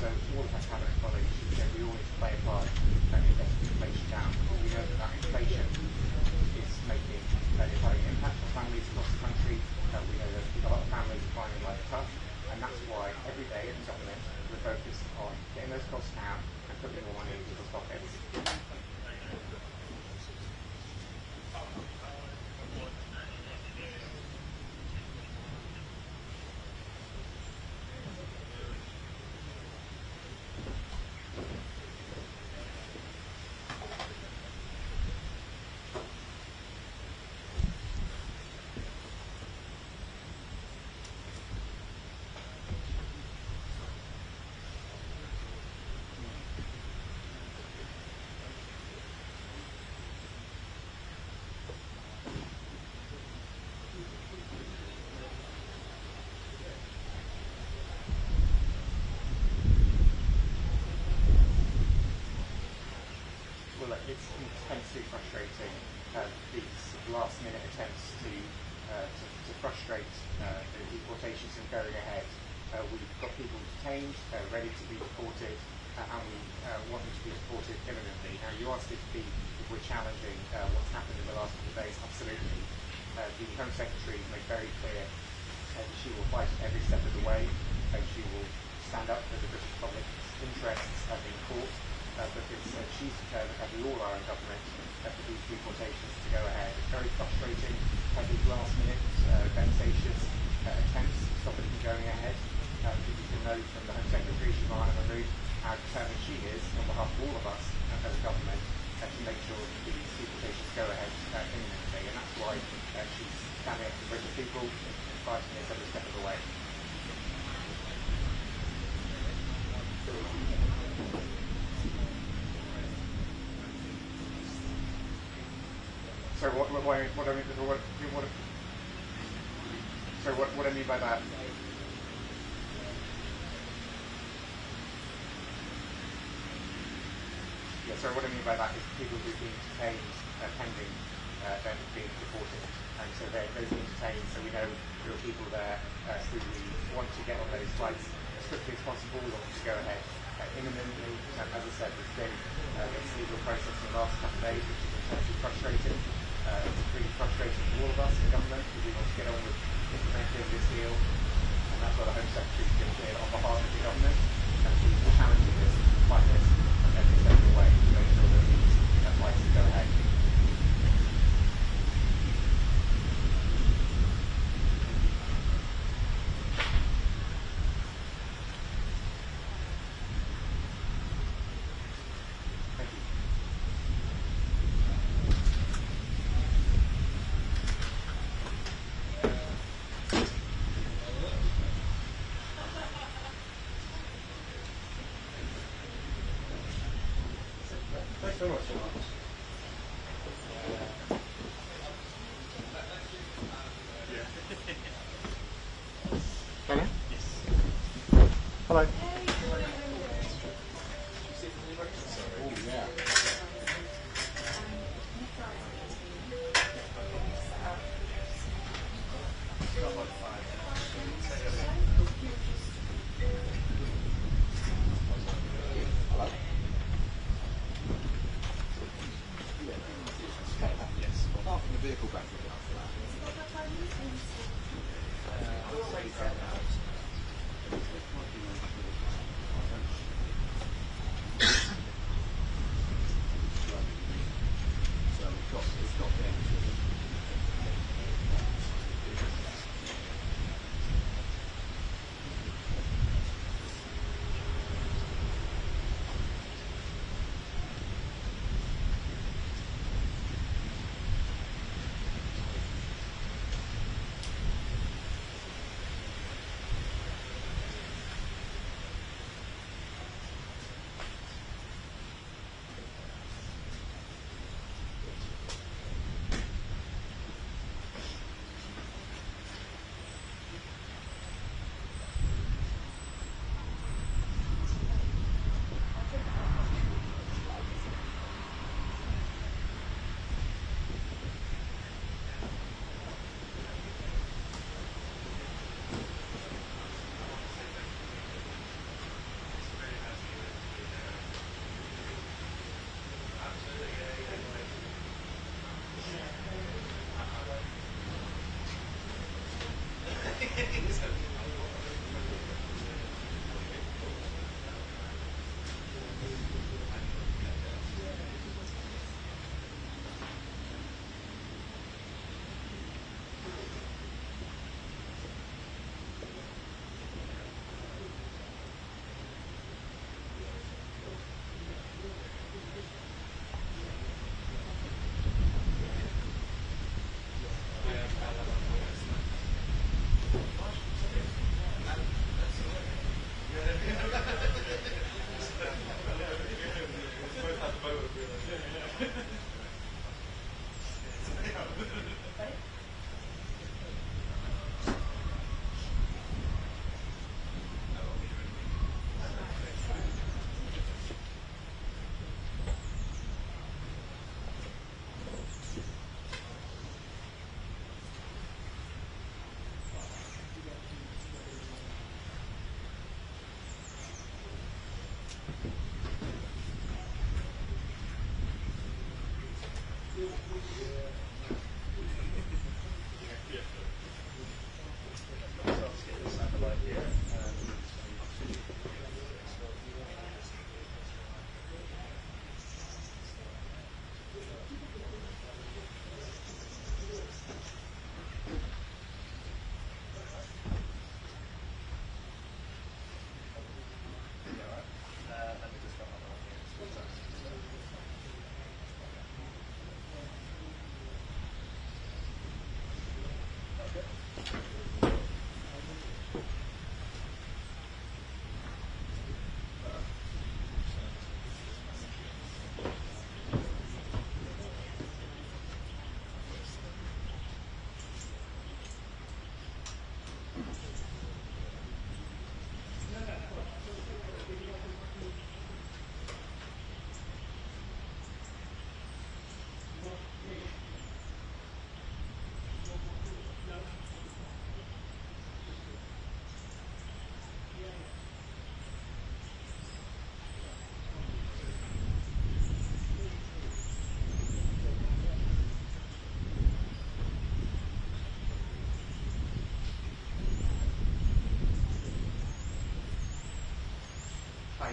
so all of us have an acknowledge that we all need to play a part in getting inflation down. We know that inflation is making having an impact on families across the country. We know that a lot of families are finding life tough, and that's why every day in government we're focused on getting those costs down and putting more money into people's pockets. It's intensely frustrating, these last-minute attempts to frustrate the deportations from going ahead. We've got people detained, ready to be deported, and we want them to be deported imminently. Now, you asked if we're challenging what's happened in the last couple of days. Absolutely. The Home Secretary made very clear that she will fight every step of the way, and she will stand up for the British public's interests in court. Because she's determined, as we all are in government, for these deportations to go ahead. It's very frustrating to have these last-minute, vexatious attempts to stop it from going ahead. You can know from the Home Secretary, Shivana Mahmood, how determined she is, on behalf of all of us as government, to make sure that these deportations go ahead imminently. And that's why she's standing up for the British people and fighting this every step of the way. So what I mean by that? Yeah, so what I mean by that is people who've been detained pending them being deported, and so they're being detained. So we know there are people there who we want to get on those flights as quickly as possible. We want them to go ahead imminently. As I said, there's been this legal process in the last couple of days, which is intensely frustrating. It's really frustrating for all of us in government because we want to get on with implementing this deal, and that's why the Home Secretary has been clear on behalf of the government, and she's challenging this, fight this, every step of the way to make sure that these flights go ahead. Thanks so much. Hello? Yes. Hello. Oh, yeah. Vehicle back after that.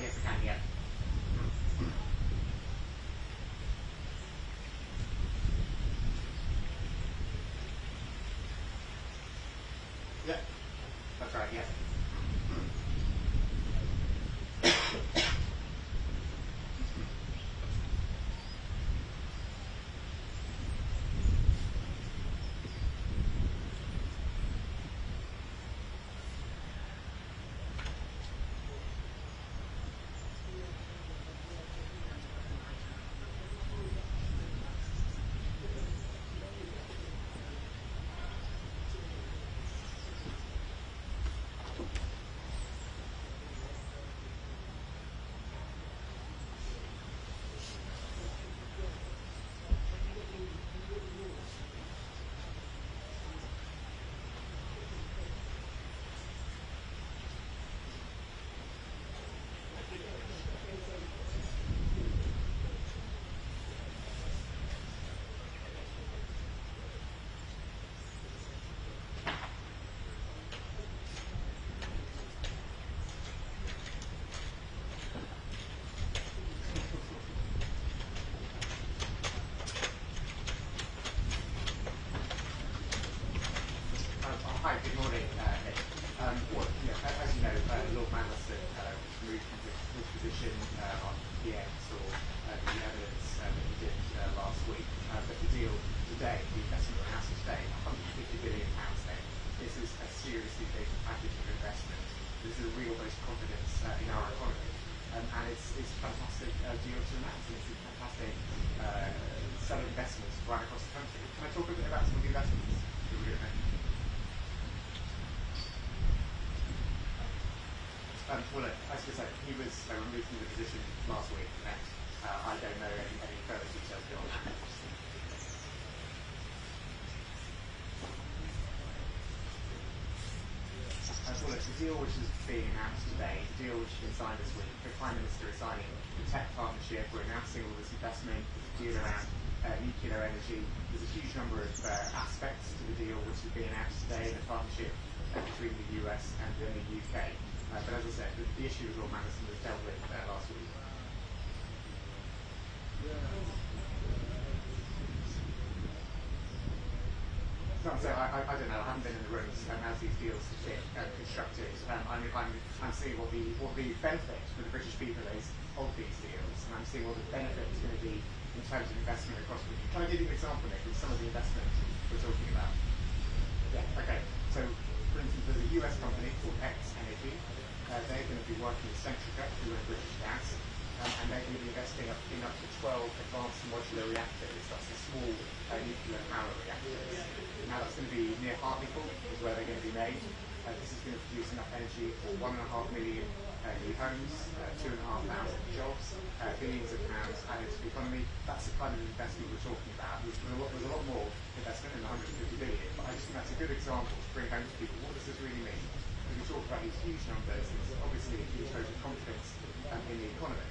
Yes, I can. Yeah. Yeah. That's right. Yeah. Hi, good morning, Nick. As you know, Lord Manchester was moved from his position on PMs or the evidence that he did last week. But the deal today, the investment announced today, £150 billion. This is a seriously big package of investment. This is a real boost of confidence in our economy. And it's a fantastic deal to announce, and it's a fantastic set of investments right across the country. Can I talk a bit about some of the investments that we're going to make? Well, as I said, he was removed from the position last week, and I don't know any further details beyond that. Well, it's a deal which is being announced today, a deal which has been signed this week. The Prime Minister is signing the tech partnership. We're announcing all this investment, the deal around nuclear energy. There's a huge number of aspects to the deal which is being announced today, the partnership between the US and the UK. But as I said, the issue with Lord Manchester was dealt with last week. So I don't know. I haven't been in the rooms as these deals have been constructed. I'm seeing what the benefit for the British people is of these deals, and I'm seeing what the benefit is going to be in terms of investment across the. Can I give you an example, Nick, of some of the investment we're talking about? Yeah. Okay. So, for instance, there's a US company called X Energy. They're going to be working with Centrica, who are British Gas, and they're going to be investing in up to 12 advanced modular reactors. That's the small nuclear power reactors. Now that's going to be near Hartlepool, is where they're going to be made. This is going to produce enough energy for 1.5 million new homes, 2,500 jobs, billions of pounds added to the economy. That's the kind of investment we're talking about. There's a lot more investment in the 150 billion, but I just think that's a good example to bring home to people. What does this really mean? When we talk about these huge numbers, it's obviously a huge vote of confidence in the economy.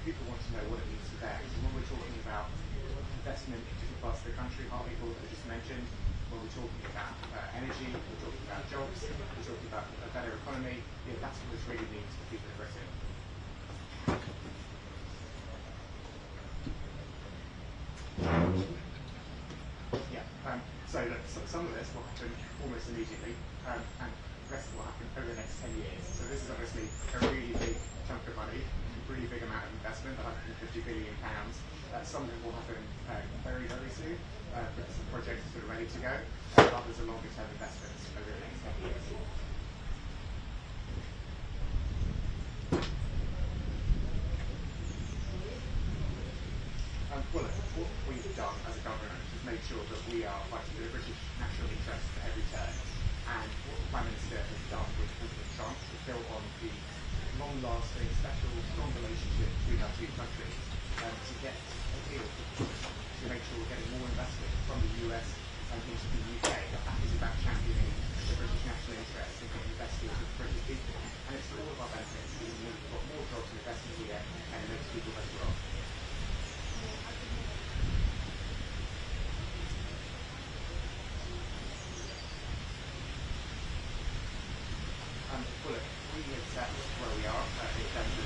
People want to know what it means for them. So when we're talking about investment in different parts of the country, Hartlepool, that I just mentioned, when we're talking about energy, we're talking about jobs, we're talking about a better economy, that's what this really means for people in Britain. So look, some of this will happen almost immediately, and the rest will happen over the next 10 years. So this is obviously a really big chunk of money, a really big amount of investment, £150 billion. Some of it will happen very, very soon, but some projects that are ready to go, others are longer term investments over the next 10 years. Well, what we've done as a government is make sure that we are fighting for the British national interest at every turn. And what the Prime Minister has done with President Trump is built on the long-lasting, special, strong relationship between our two countries to get a deal to make sure we're getting more investment from the US and into the UK. That is about championing the British national interest and getting the best deals for the British people. And it's for all of our benefits because we've got more jobs and investment here and it makes people better off. Well, we have set where we are in terms of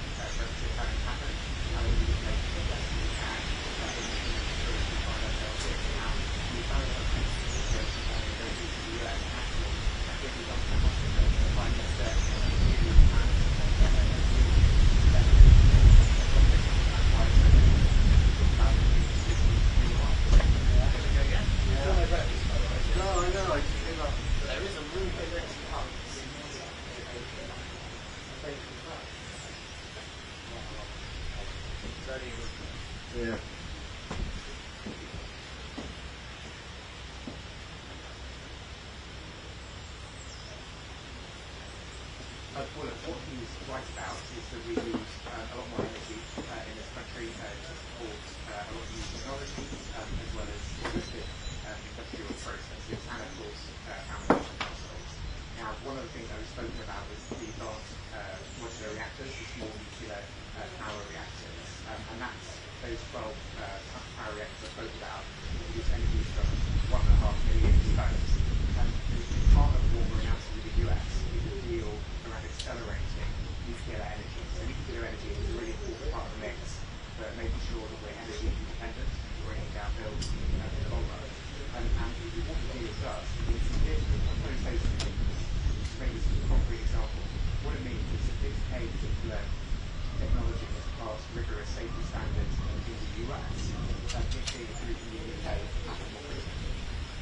Yeah. Well, what he's right about is that we use a lot more energy in this country to support a lot of new technology, as well as existing industrial processes, and of course foundation households. Now, one of the things that was spoken about was the advanced modular reactors, the small nuclear power reactors, and that's those 12 power reactors I spoke about produce energy from 1.5 million tons. And part of what we're announcing with the US is a deal around accelerating nuclear energy. So nuclear energy is a really important part of the mix, but making sure that we're energy independent, bringing down bills in the long run. And what the deal does is, if I'm going to say something, to make this a concrete example, what it means is that if a particular technology has passed rigorous safety standards in the US, it being approved in the UK happen more quickly.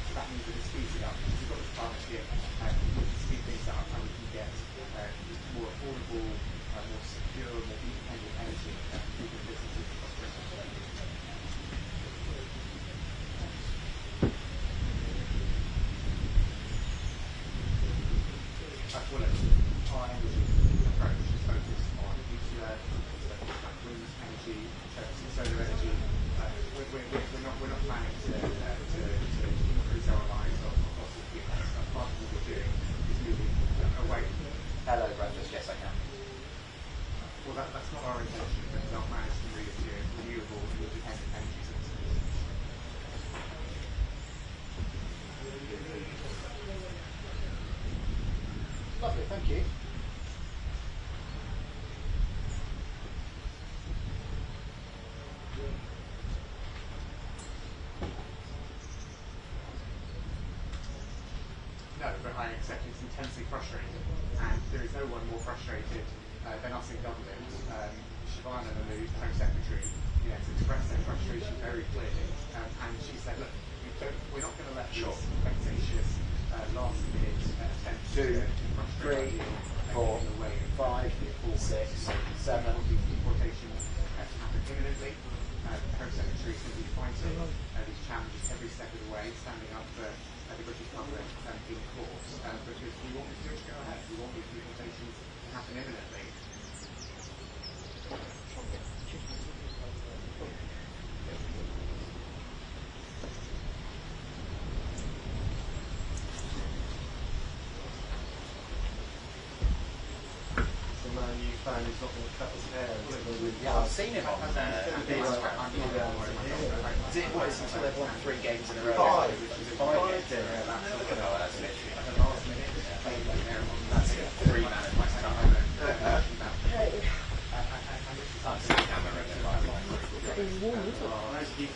So that means that it speeds it up. Because we've got this partnership, we can speed things up and we can get more affordable, more secure, more independent energy for people and businesses across Britain. Well, our energy approach is focused on nuclear, wind energy, solar energy. We're not planning to increase our reliance on fossil fuels. Part of what we're doing is moving away. Hello, Breakfast. Yes, I can. Well, that's not our intention, but our plan is to move to renewable and independent energy sources. Lovely, thank you. No, but I accept it's intensely frustrating, and there is no one more frustrated than us in government. Siobhan and the Home Secretary has expressed their frustration very clearly, and she said, look, we're not going to let these vexatious last-minute attempts to frustrate 3, our 4, deal away 5, 6, 7. Deportation to happen imminently. The Home Secretary is going to be fighting these challenges every step of the way, standing up for the British public in court, because we want this deal to go ahead. We want these deportations to happen imminently. You found he's not going to cut his hair. Yeah, I've seen him on what is until they've won 3 games in a row. 5 games. That's literally that's a 3-man in my time.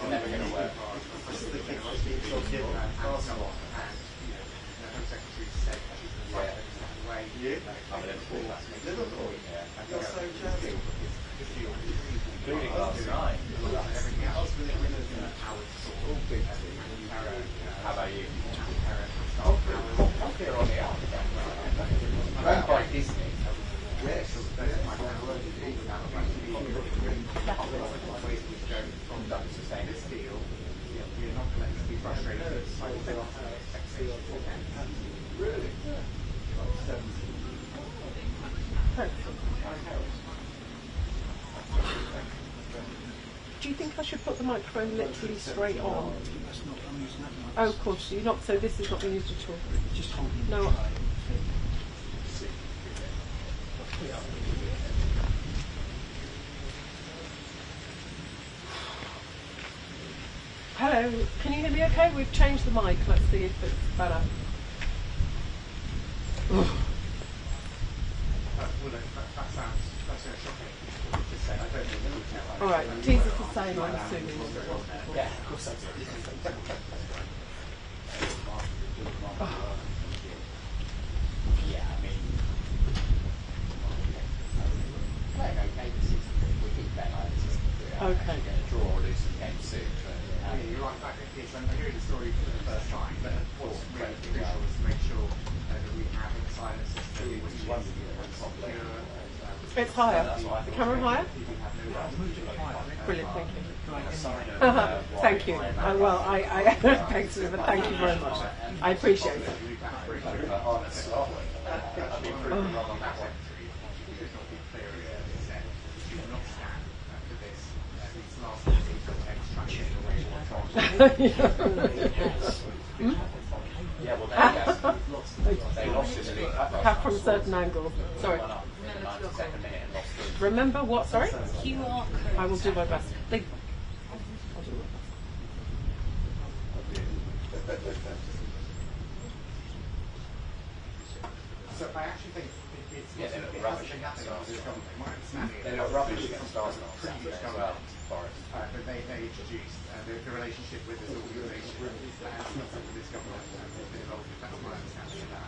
Never going to work. I'm a Liverpool. Liverpool? Yeah. You're so jealous. Including last night. How about you? They're on the up. I'm quite Disney. Yes. This deal, we're not going to let this be frustrated. Really? Do you think I should put the microphone literally straight on? Oh, of course, you're not. So this is not being used at all. Just hold them. No. Hello, can you hear me okay? We've changed the mic. Let's see if it's better. Well, that sounds shocking to say. I don't know the detail. All right, teas are the same, I'm assuming. Yeah, of course I do. Yeah, I mean, playing okay this season. We keep playing like this season. We're actually going to draw or lose some games soon. But, you're right back at this. I'm hearing the story for the first time, but what's really crucial is to make sure that we have a silent system which is secure. It's higher. That's what I The thought. camera higher? Brilliant, thank you. Thank you. Well, I thanks, but thank you very much. I appreciate it. Yeah, well, they lost in the league. Have from certain angles. Sorry. Remember what? Sorry? QR code. I will do my best. So I actually think it's Yeah, they look it rubbish. hasn't been happening under this government. My understanding They is look rubbish against Arsenal on previous Saturday as government, well, Boris. but they introduced the relationship with this organisation, and it's not something this government has been involved with. That's my understanding of that.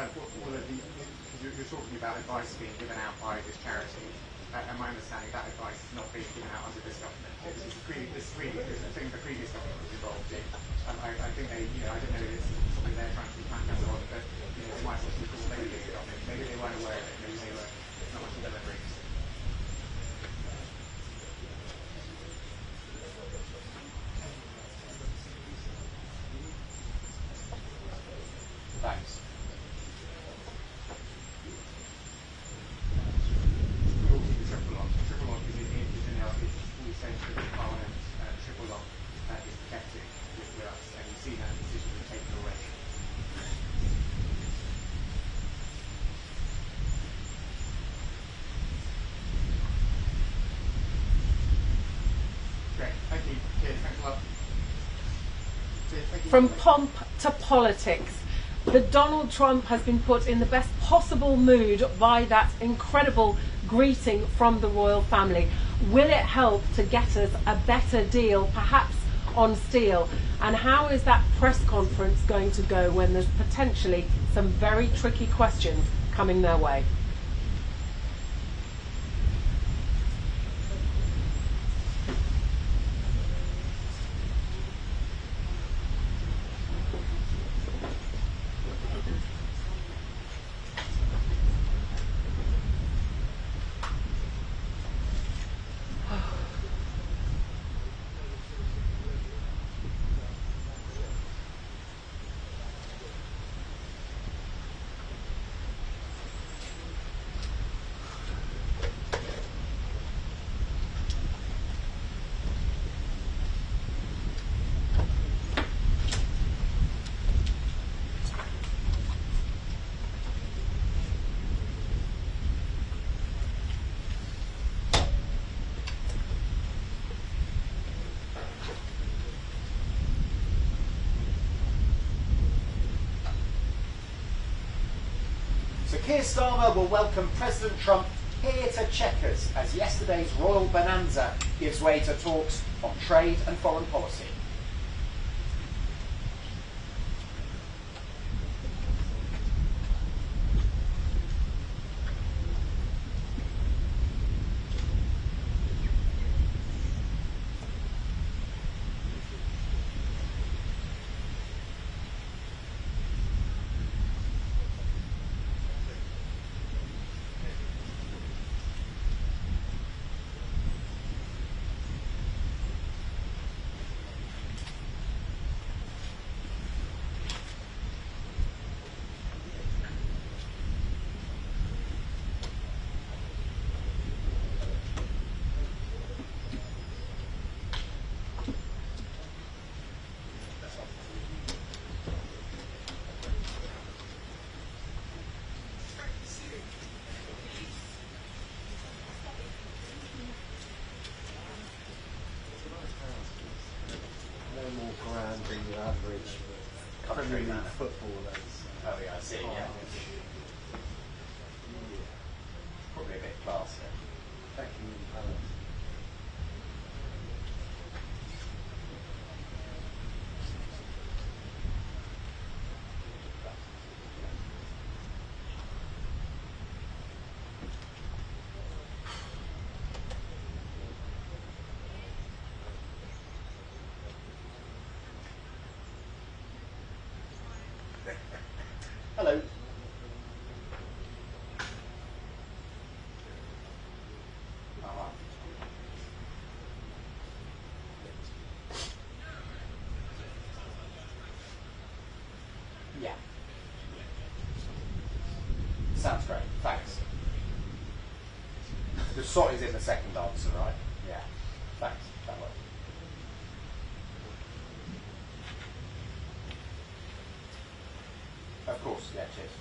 All of the, because you're talking about advice being given out by this charity, and my understanding that advice is not being given out under this government. This really is a thing the previous government was involved in. I think they, I don't know if it's something they're trying to be back on, but they might also be called maybe the government. Maybe they weren't aware of it. Maybe they were not much delivering. Thanks. We all keep the triple lock. Triple lock is in our fully safe to the Parliament. Triple lock is protected with us, and you've seen that decision was taken already. Great, thank you. Cheers, thanks a lot. Cheers, thank you. From pomp to politics, the Donald Trump has been put in the best possible mood by that incredible greeting from the royal family. Will it help to get us a better deal, perhaps on steel? And how is that press conference going to go when there's potentially some very tricky questions coming their way? So Keir Starmer will welcome President Trump here to Chequers as yesterday's royal bonanza gives way to talks on trade and foreign policy. Average Premier League footballers. Oh yeah, I see, yeah. Probably a bit classier. Beckham and Palace. Yeah. Sounds great. Thanks. The sort is in the second answer, right? Yeah. Thanks. That works. Of course. Yeah. Cheers.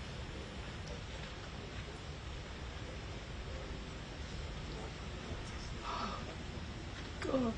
God.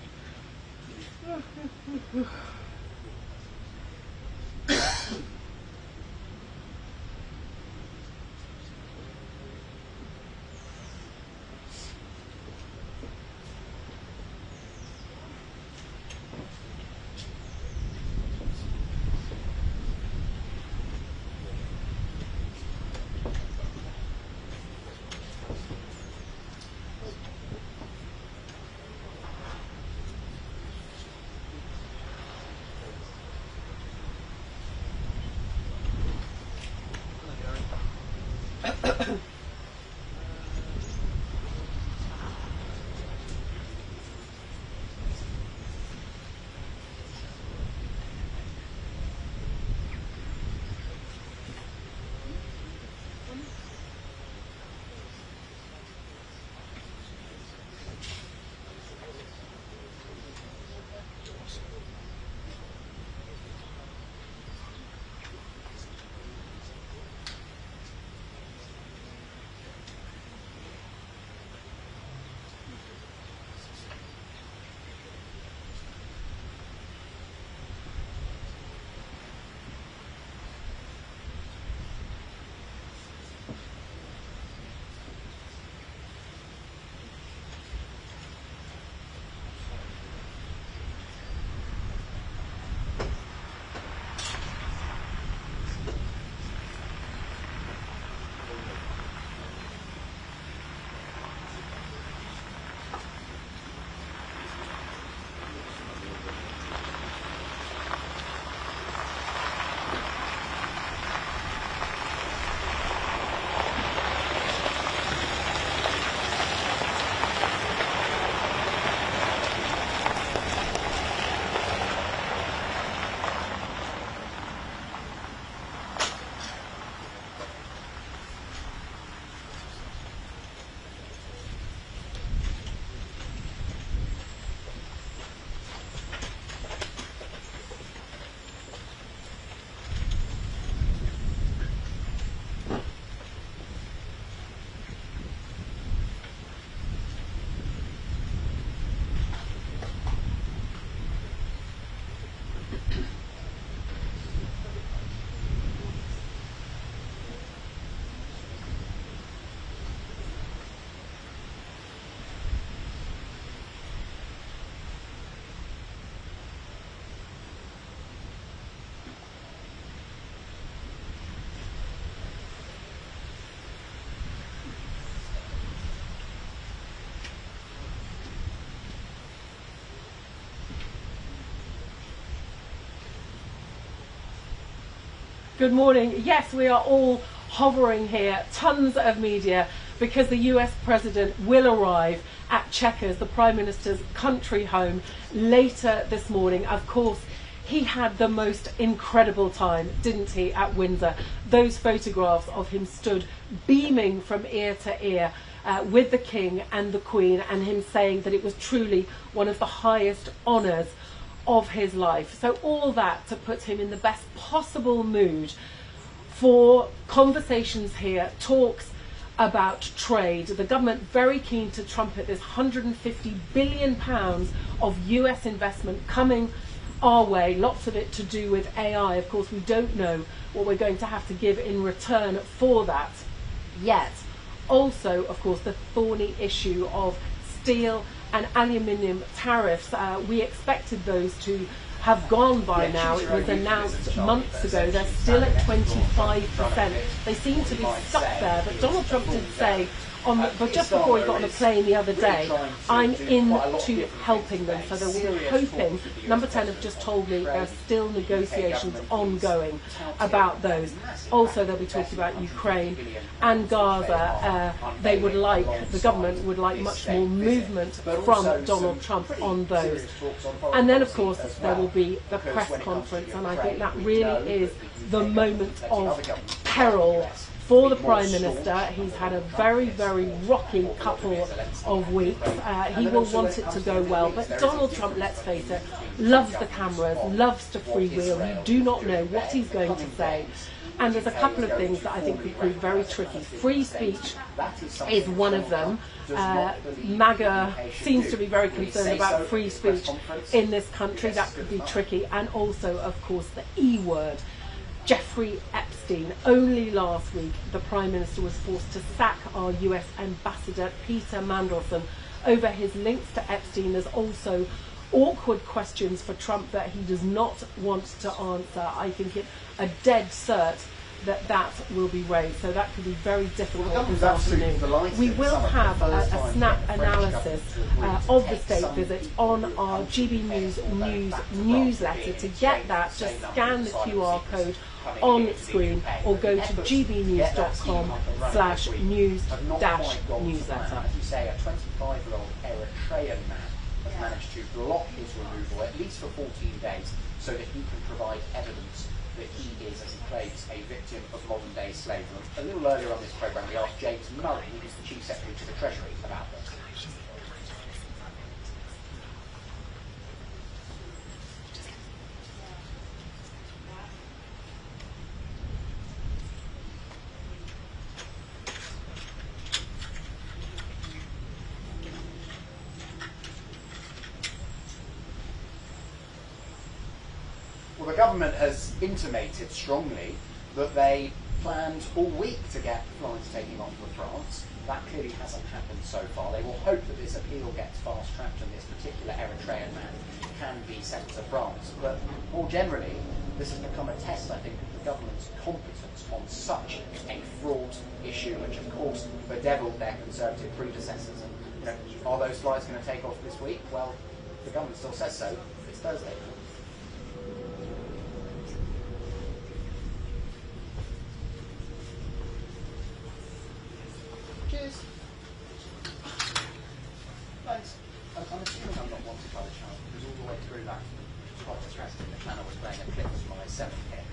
Good morning. Yes, we are all hovering here, tons of media, because the US President will arrive at Chequers, the Prime Minister's country home, later this morning. Of course, he had the most incredible time, didn't he, at Windsor? Those photographs of him stood beaming from ear to ear with the King and the Queen, and him saying that it was truly one of the highest honours of his life. So all that to put him in the best possible mood for conversations here, talks about trade. The government very keen to trumpet this £150 billion of US investment coming our way, lots of it to do with AI. Of course, we don't know what we're going to have to give in return for that yet. Also, of course, the thorny issue of steel and aluminium tariffs. We expected those to have gone by now. It was announced months ago. They're still at 25%. They seem to be stuck there, but Donald Trump did say but just before he got on the plane the other day, I'm into helping them. So they will be hoping. Number 10 have just told me there are still negotiations ongoing about those. Also, they'll be talking about Ukraine and Gaza. They would like, the government would like much more movement from Donald Trump on those. And then, of course, there will be the press conference, and I think that really is the moment of peril for the Prime Minister. He's had a very, very rocky couple of weeks. He will want it to go well, but Donald Trump, let's face it, loves the cameras, loves to freewheel. You do not know what he's going to say. And there's a couple of things that I think could prove very tricky. Free speech is one of them. MAGA seems to be very concerned about free speech in this country. That could be tricky. And also, of course, the E word. Jeffrey Epstein. Only last week, the Prime Minister was forced to sack our US Ambassador Peter Mandelson over his links to Epstein. There's also awkward questions for Trump that he does not want to answer. I think it's a dead cert that will be raised, so that could be very difficult this afternoon. We will have a snap analysis of the state visit on our GB News newsletter. To get that, just scan the QR code on screen or go to gbnews.com/news-newsletter. As you say, a 25-year-old Eritrean man has managed to block his removal at least for 14 days so that he can provide evidence that he is, as he claims, a victim of modern-day slavery. A little earlier on this programme, we asked James Murray, who is the Chief Secretary to the Treasury, about this. Well, the government has intimated strongly that they planned all week to get flights taking off for France. That clearly hasn't happened so far. They will hope that this appeal gets fast-tracked and this particular Eritrean man can be sent to France. But more generally, this has become a test, I think, of the government's competence on such a fraught issue, which of course bedeviled their Conservative predecessors. And are those flights going to take off this week? Well, the government still says so. It's Thursday. Cheers. Thanks. I'm assuming I'm not wanted by the channel because all the way through that podcast resting, the channel was playing a clip of my 7th hit.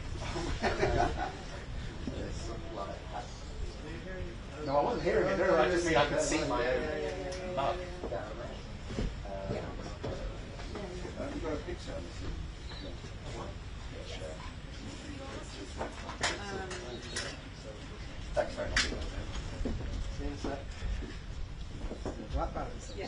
No, I wasn't hearing it. No, I just mean I could see my own mug down there. Have you got a picture on this? Thanks very much. Yeah.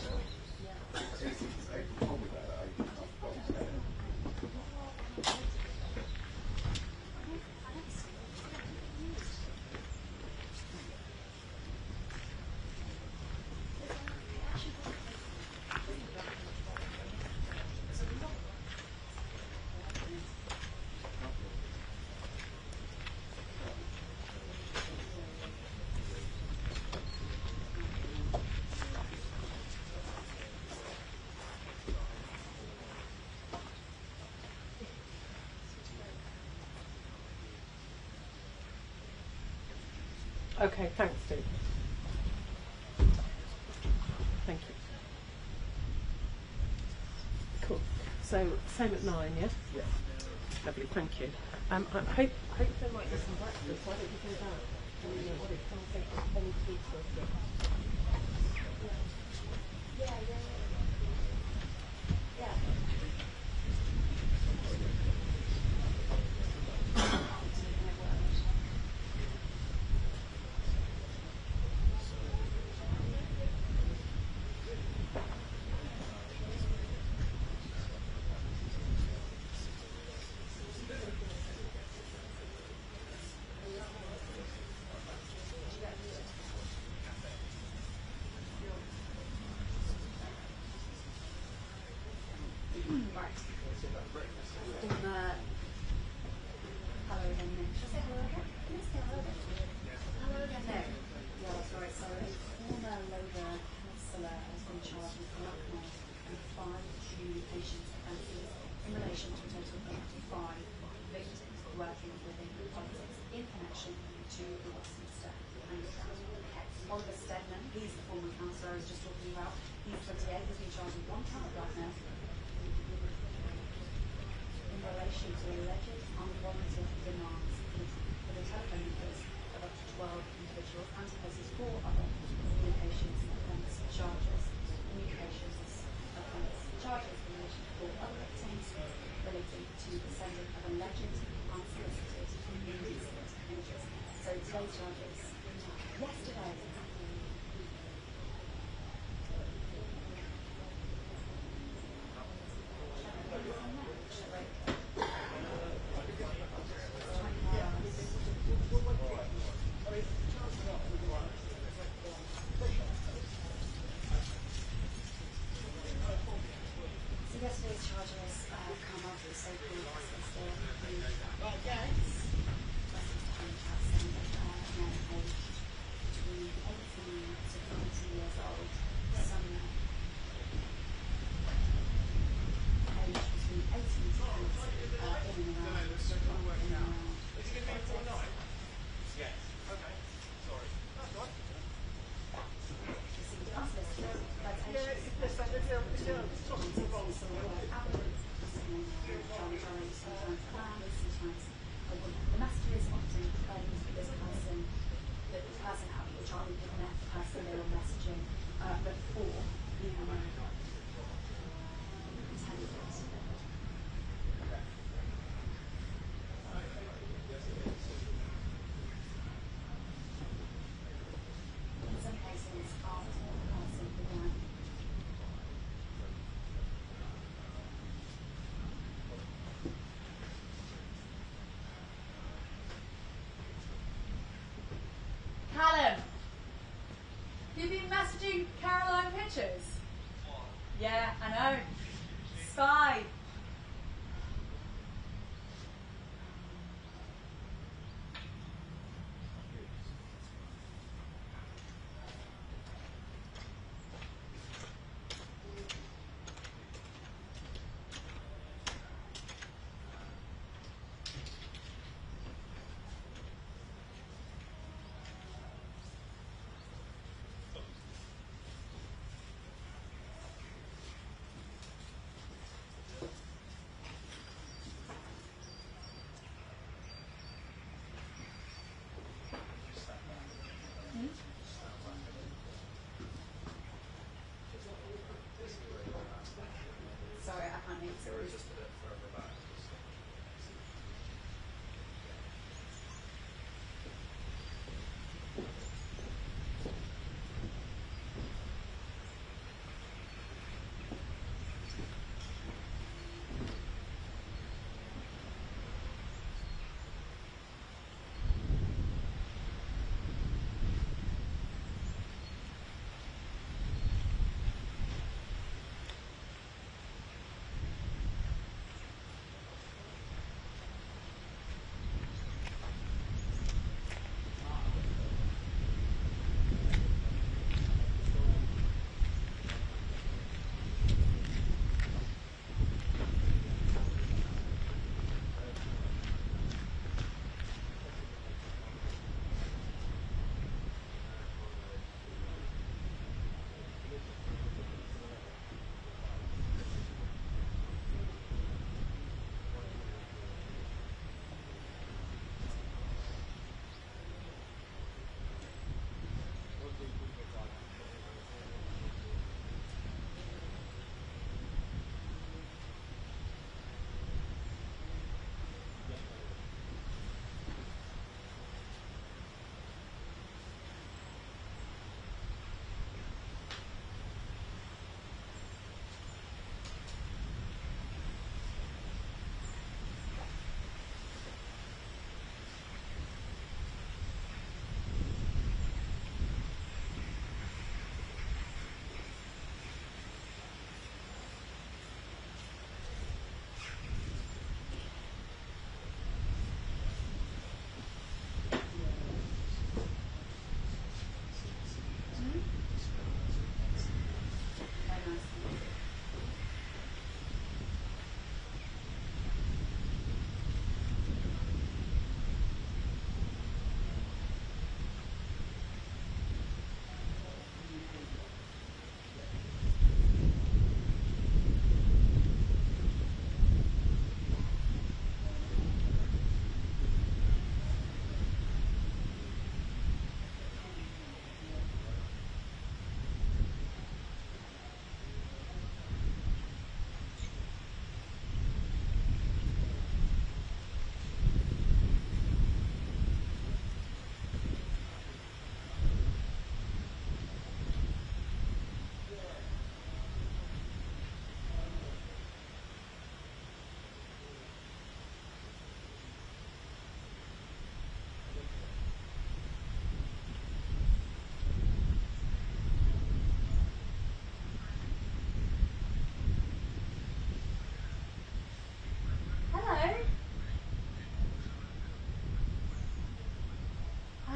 Okay, thanks, Steve. Thank you. Cool. So, same at 9, yeah? Yeah. Lovely, thank you. I hope there might be some breakfast. Why don't you do that? Can't think of any tweets or stuff. politics in connection to the Westminster Underground. Oliver Stedman, he's the former councillor I was just talking about. He's 28, he's been charged with 1 count of blackmail in relation to alleged unwarranted demands for the telephone numbers of up to 12 individuals, and he faces 4 other communications offence charges. Communications offence charges in relation to 4 other victims relating to the sending of alleged unsolicited indecent images. So today's charges yesterday. So yesterday's charges come after the so-called Westminster offence. Westminster men aged between 18 to 20 years old, some aged between 18 to 20, in and around Yes. Okay. Sorry. That's right. received unsolicited invitations, sometimes planned, sometimes the messages often claimed that this person out which I would have met the person they were messaging before the intended. In some cases, after the person began. Callum, you've been messaging Caroline pictures? Yeah, I know. Spy.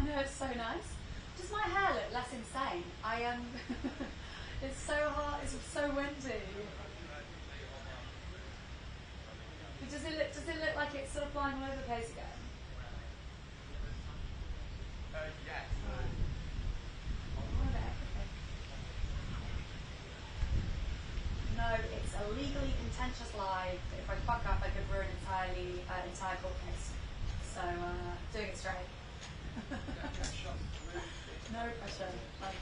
know, it's so nice. Does my hair look less insane? I am. It's so hot. It's so windy. But does it look like it's sort of flying all over the place again? Yes. No, it's a legally contentious lie. If I fuck up, I could ruin entire court case. So, doing it straight. No pressure. Thanks.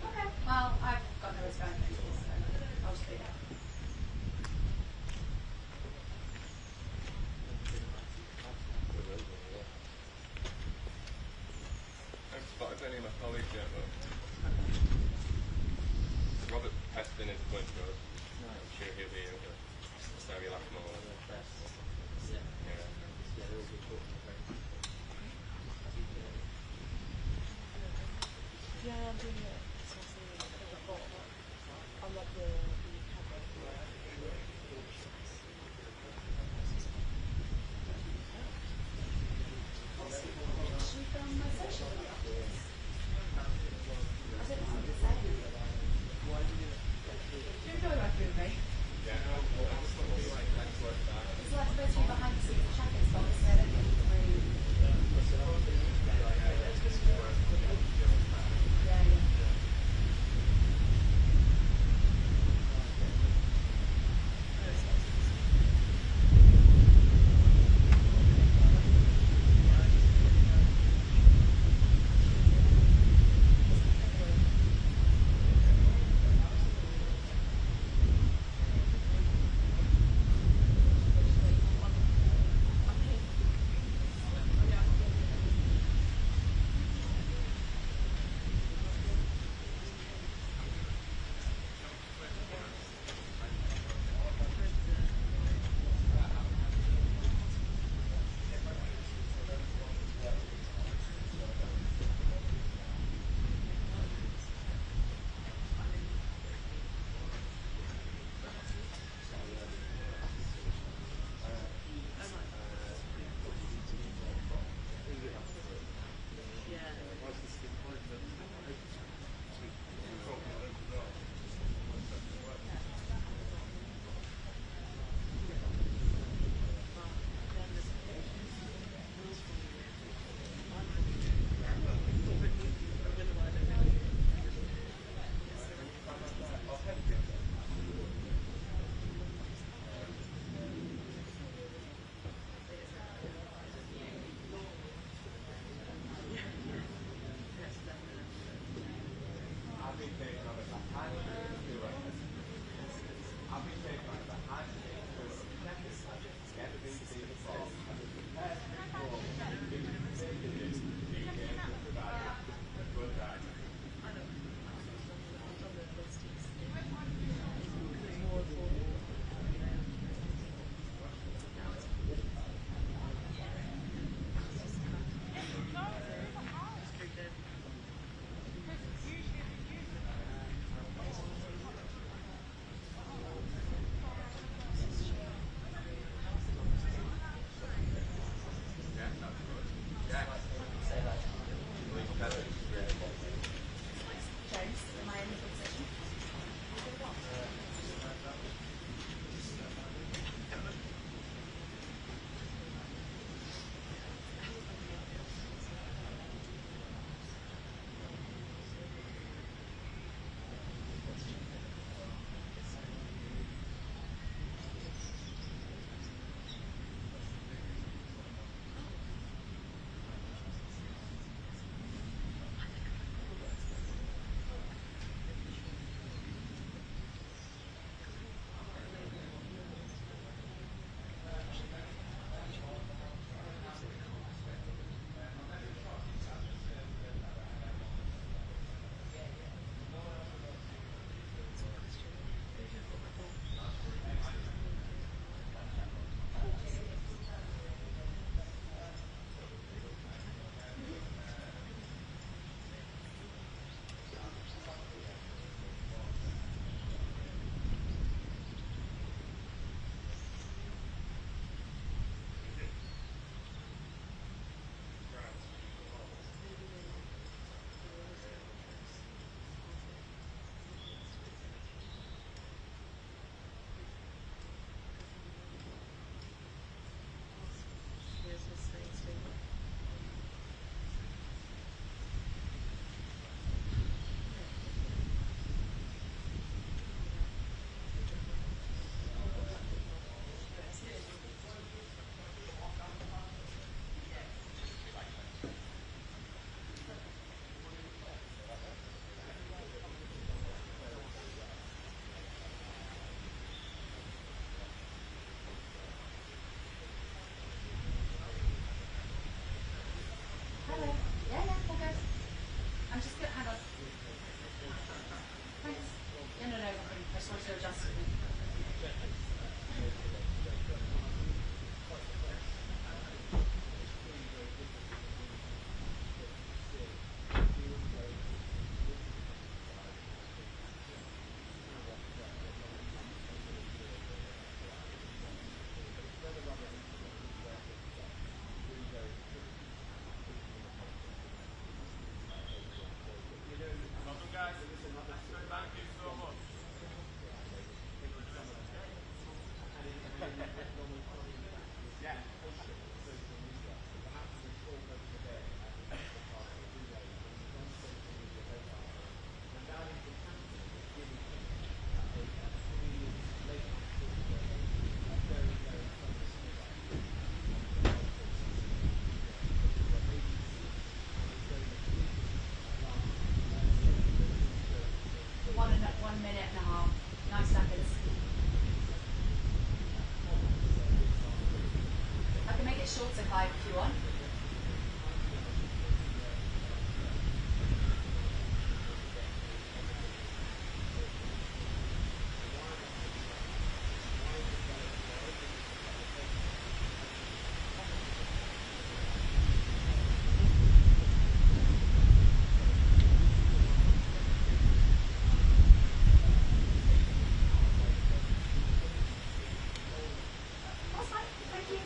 Okay. Well, I've got no going places, so I'll just leave it. I haven't spotted any of my colleagues yet, though. Robert Peston is going to us. I'm sure he'll be able to sell you last more. Yeah, I'm doing it. I'm like the Should we film my social media afterwards? I don't know what to say. Do you enjoy working with me? Yeah, no, I just want to be like, let's work that. It's like supposed to be behind the scenes checkers, but obviously I don't think it's really. Yeah, yeah. type if you want. That's fine. Thank you.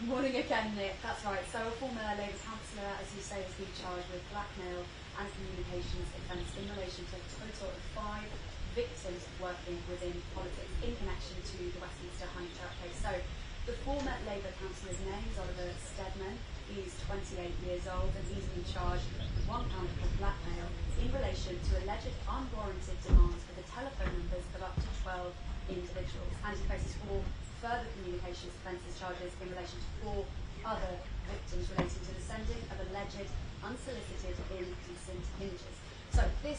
Morning again, Nick. That's right. So a former Labour councillor, as you say, has been charged with blackmail and communications offence in relation to a total of 5 victims working within politics in connection to the Westminster honey trap case. So the former Labour councillor's name is Oliver Steadman. He's 28 years old and he's been charged with £1 of blackmail in relation to alleged unwarranted demands for the telephone numbers of up to 12 individuals. And he faces 4 further communications offences charges in relation to 4 other victims relating to the sending of alleged unsolicited indecent images. So this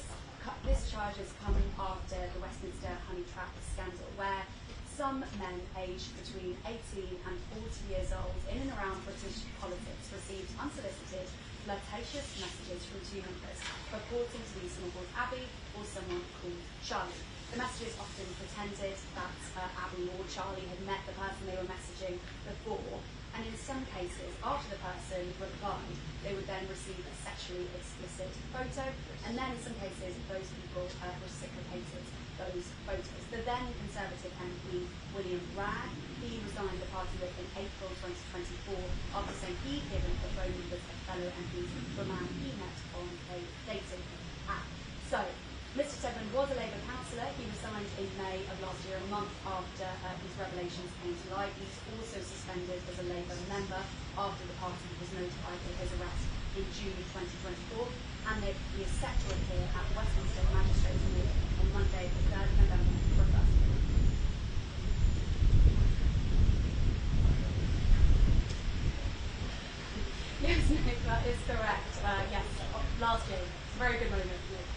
charge has come after the Westminster honey trap scandal, where some men aged between 18 and 40 years old in and around British politics received unsolicited, flirtatious messages from 2 members, purporting to be someone called Abby or someone called Charlie. The messages often pretended that Abby or Charlie had met the person they were messaging before, and in some cases, after the person replied, they would then receive a sexually explicit photo, and then in some cases, those people reciprocated those photos. The then Conservative MP, William Bragg, he resigned the party whip in April 2024 after saying he'd given the phone numbers of fellow MPs for a man he met on a dating app. So, Mr Steadman was a Labour councillor. He resigned in May of last year, a month after these revelations came to light. He's also suspended as a Labour member after the party was notified of his arrest in June 2024. And he is set to appear at the Westminster Magistrates Court on Monday, the 3rd of November, for a first hearing. Yes, Nick, that is correct. Yes, last year. Very good moment, Nick.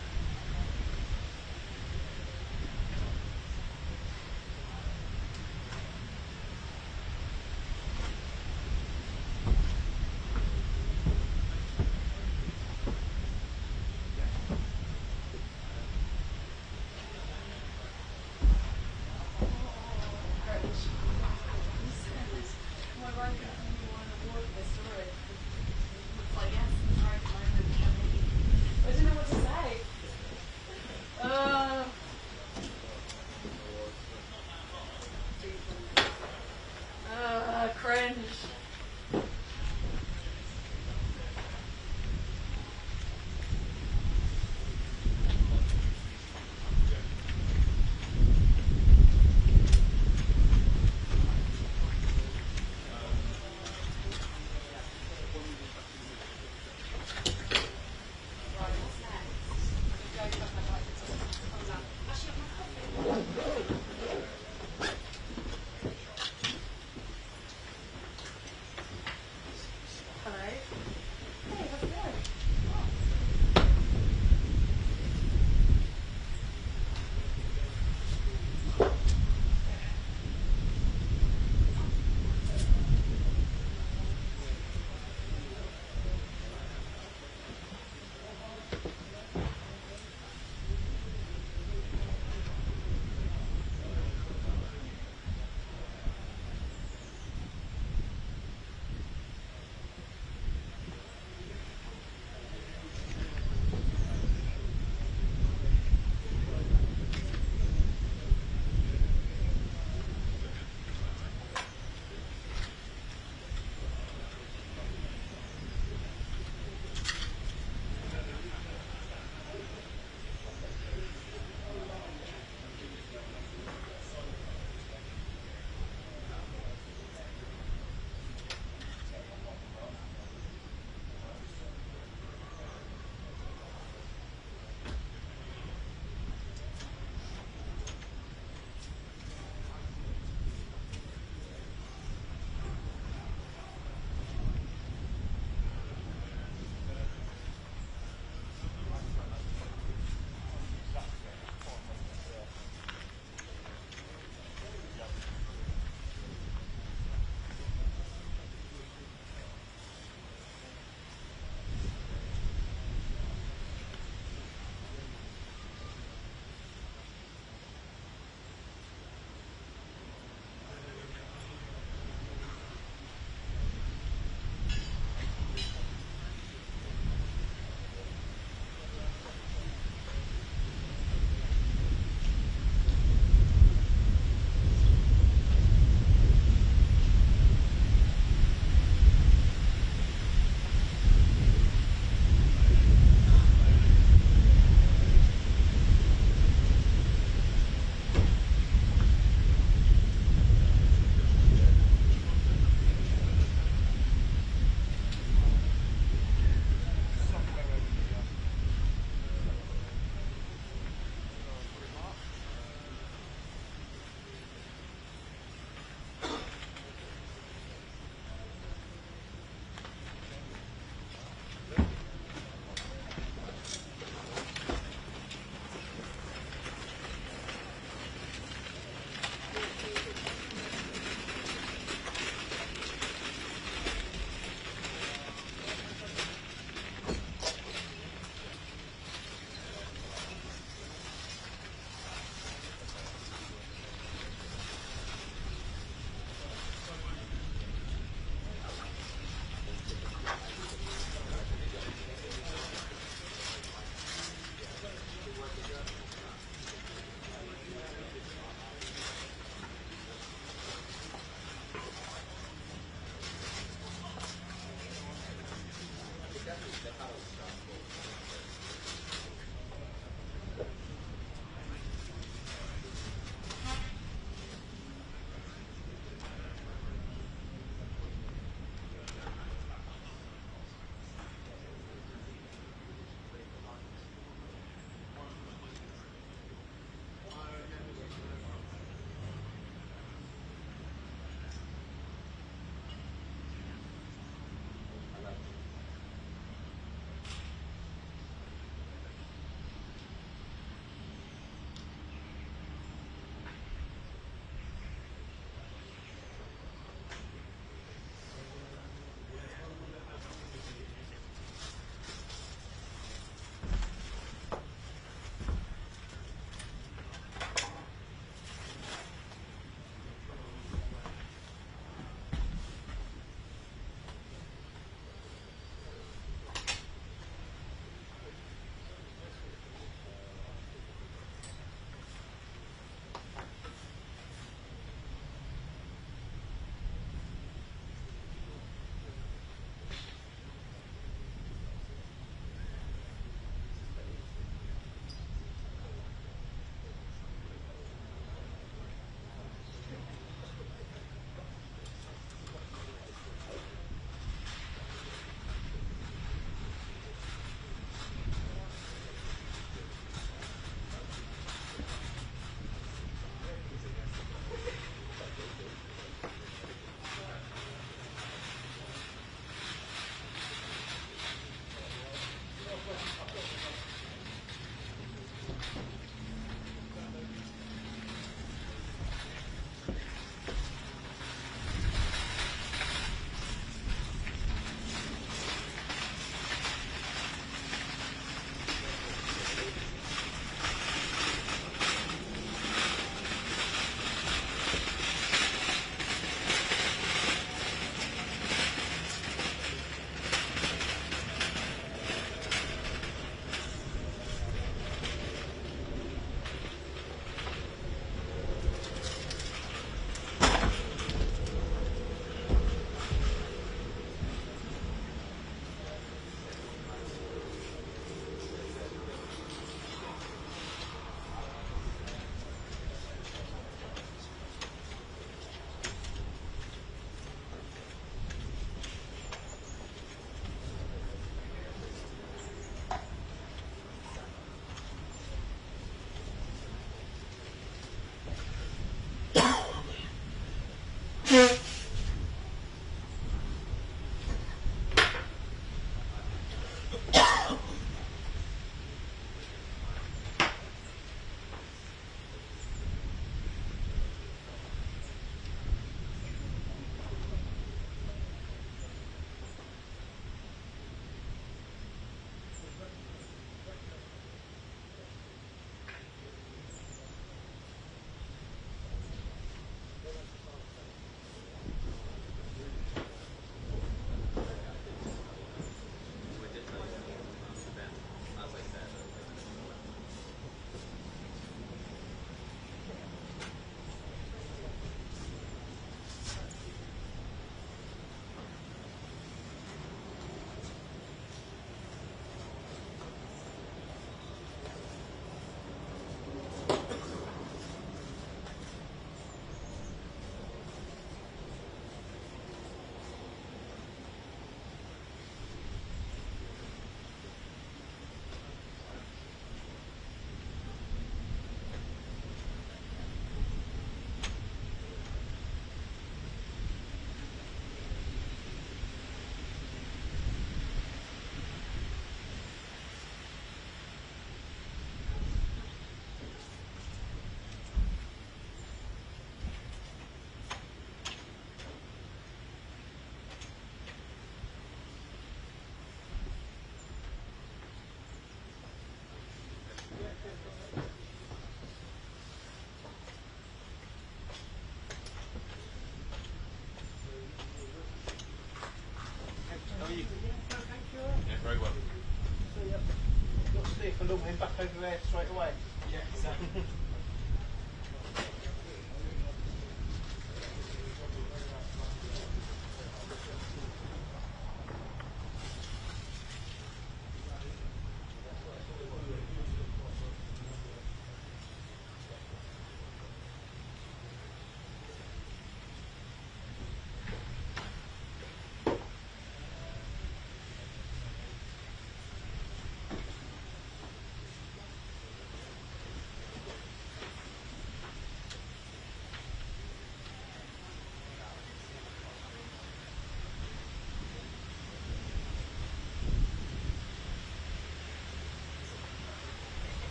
look him back over there straight away. Yeah, exactly.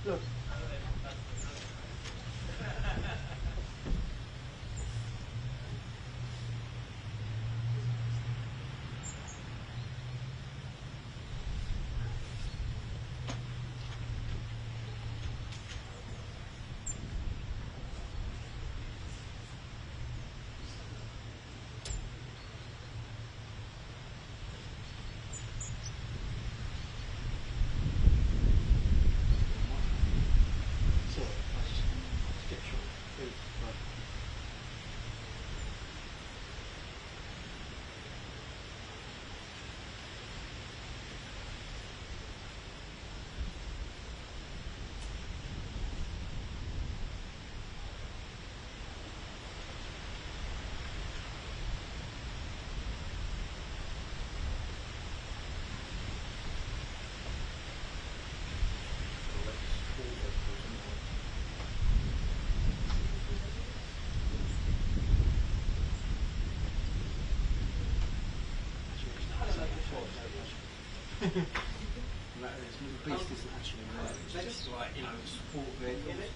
Look. And that is, the beast isn't actually there, it's just like, you know, support vehicles.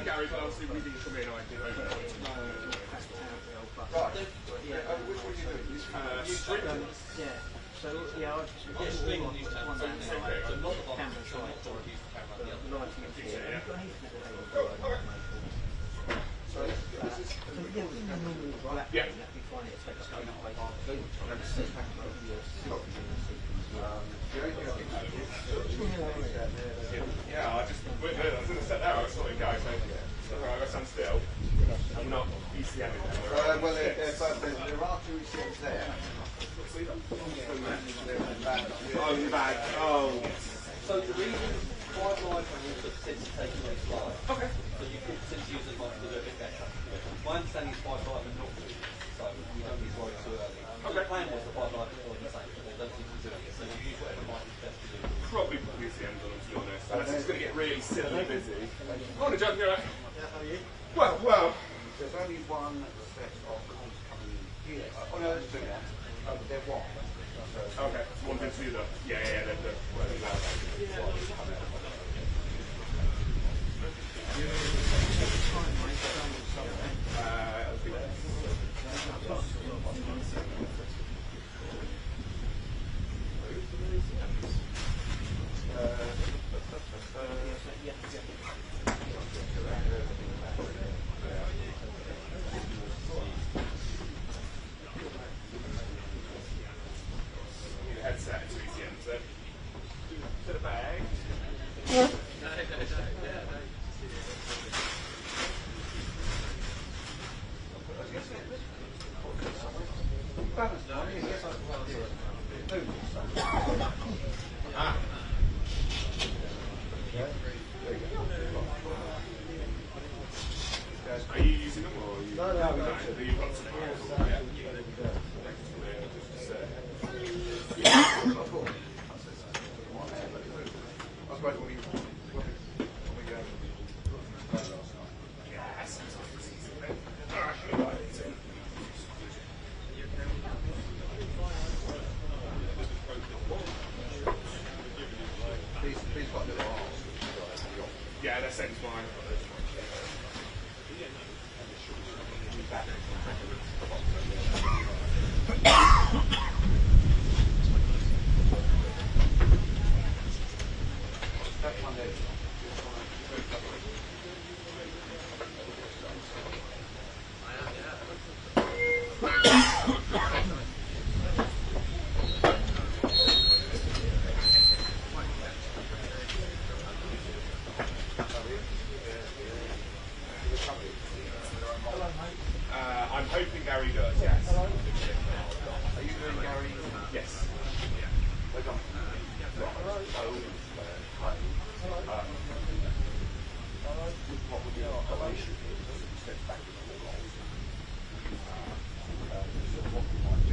Gary, but obviously we didn't come in, I did over. Right. Which one are you doing? Yeah. So yeah, I've just one down there. Camera's right, the lighting is here. You've got anything at the table. So yeah, we normally black that'd be fine. It takes a lot yeah, I just went there. I was going to set there. I saw it go. So I got stand still. I'm not ECM in there. Well, there are two ECMs there. Oh, you're back. Oh. So the reason Five Live have also since taken on Live. Okay. So you could since use it like a little bit better. My understanding is Five Live are not doing it, so we don't need to worry too early. Okay. The plan was the Five Live are the same, but they don't seem to do it. So you use whatever might be best to do. Probably put the ECMs on, to be honest. Unless it's going to get really silly busy. Morning, John. You alright? Yeah, how are you? Well. There's only one set of calls coming in here. Oh no, there's two now. They're one. Okay, one to two though. Yeah, they're headset to ECMs then. To the bag. Yeah. Are you using them or are you? No, you've got some. Yeah, that seems fine. I'm hoping Gary does, yes. Are you doing Gary? Yes. What would your operation be?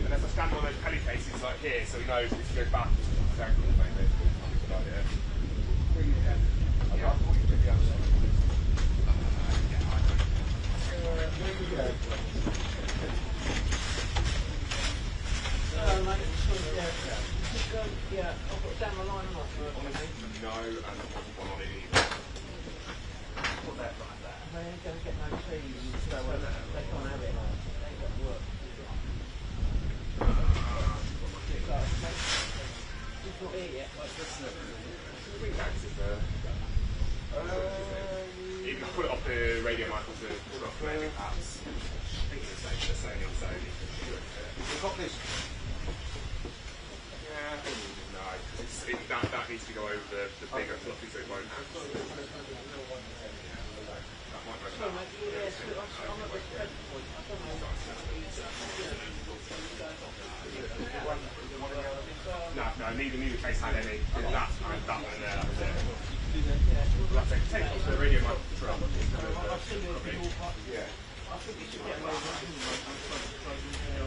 And if I stand on those pelly cases like here, so he knows if he goes back, it's exactly the same. Good idea. Yeah, I've got down the line or not? No, and there wasn't one on it either. Put that like that. They ain't going to get no trees, so they can't have it. They ain't got to work. It's not here yet. You can put it off the radio mic to put off the radio perhaps. I think it's the same. We've got this. Yeah, no, because that needs to go over the bigger fluffy so it won't. That might make No, neither case had any. That one and there, that was it. Like I say, take off the radio mic control. Yeah.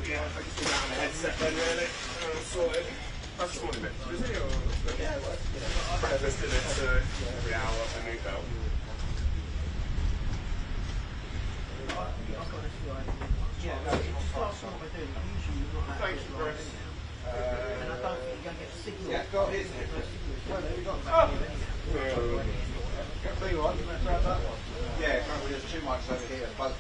Yeah, I just do that on the headset then, really. Sorted. That's the morning bit. Is it? Yeah, breakfast in it every hour, a new bell. Yeah, no, it's class on what we're doing. Usually you're not Thank you, Chris. And I don't think you're going to get a signal. Yeah, go here's it. Tell you what, let's grab that one. Yeah, there's two mics over here. Both.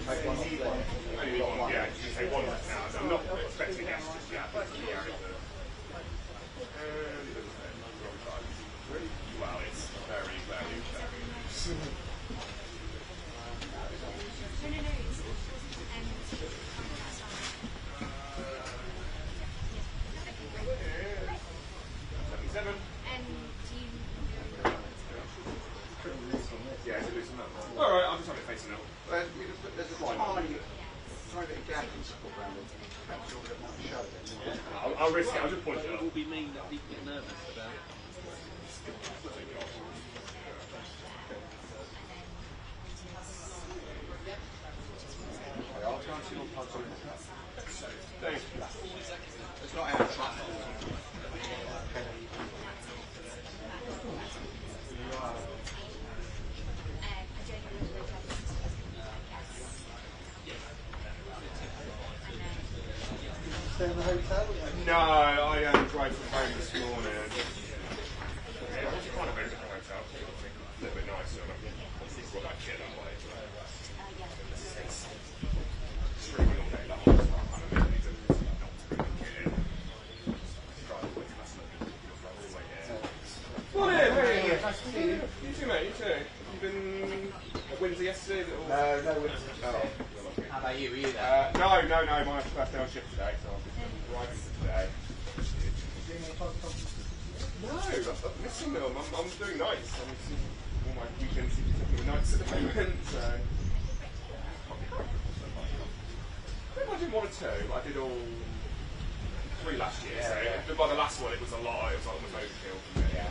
Take one off there. Only one, yeah, you say one right now. I'm not expecting a guest just yet. Well, it's very, very, very yeah, it's a loose enough. Alright, I'll just have it facing out. There's a tiny bit of gap in support around it. Perhaps you'll get might show them. I'll risk it, I'll just point it It up. will be mean that people get nervous about it. I'll try and see what parts are in the cup. Thanks. It's not out of track. Stay in the hotel? No, I drove from home this morning. Yeah, it's kind of a different hotel. A little bit nicer. Well, that kid that way. It's streaming all day, that whole time. I don't really need to not to bring the kid in. Drive away from us and all the way here. Morning, hey! Nice to see you. You too, mate, you too. You've been at Windsor yesterday? Is it all... No Windsor. Oh. How about you? Were you there? No, my first day on shift today, so I'll be arriving for today. No, I'm missing them. I'm doing nights. I'm missing all my weekends taking nights at the moment, so... Maybe I did one or two. I did all 3 last year, so by the last one it was a lot. It was almost overkill for me. Yeah.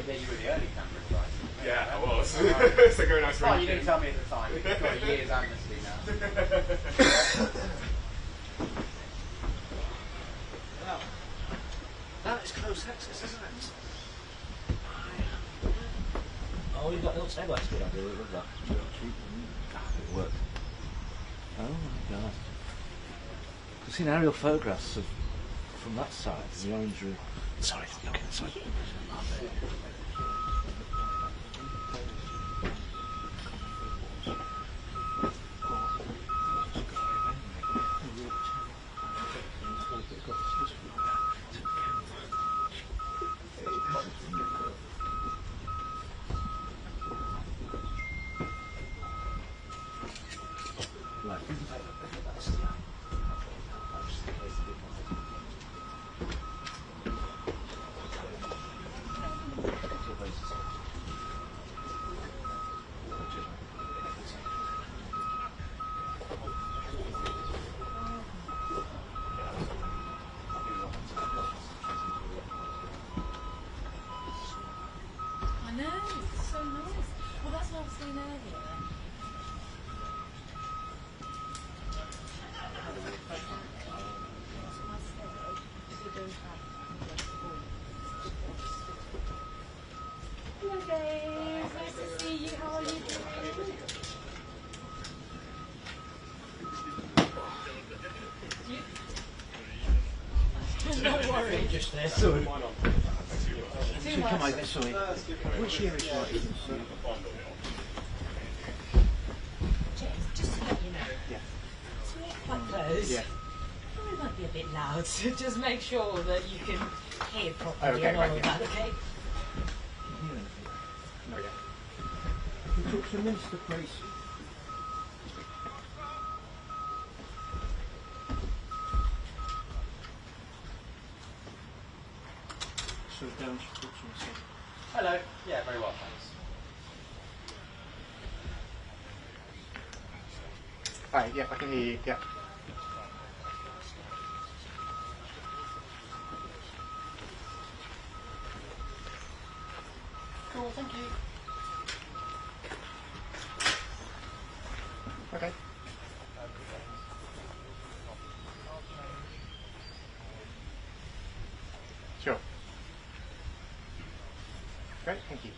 Yeah, you were the early camera guys. Yeah, I was. So very nice. Oh, you didn't tell me at the time. You've got a year's amnesty now. Well, that is close access, isn't it? Oh, you've got the table. That's a good idea. Look at that. It worked. Oh my god. I've seen aerial photographs of from that side, the orange room. Sorry, okay, sorry. Just there. Sorry. Come over, sorry. Which year is right? Just to let you know. Yeah. So we're quite close. Yeah. We might be a bit loud, so just make sure that you can hear properly Okay, and all right, of yeah. that, okay? No, yeah. We talk to the minister, please. So down, Hello. Yeah, very well, thanks. Hi, yeah, I can hear you, yeah. Cool, thank you. Okay. Sure. Great, thank you.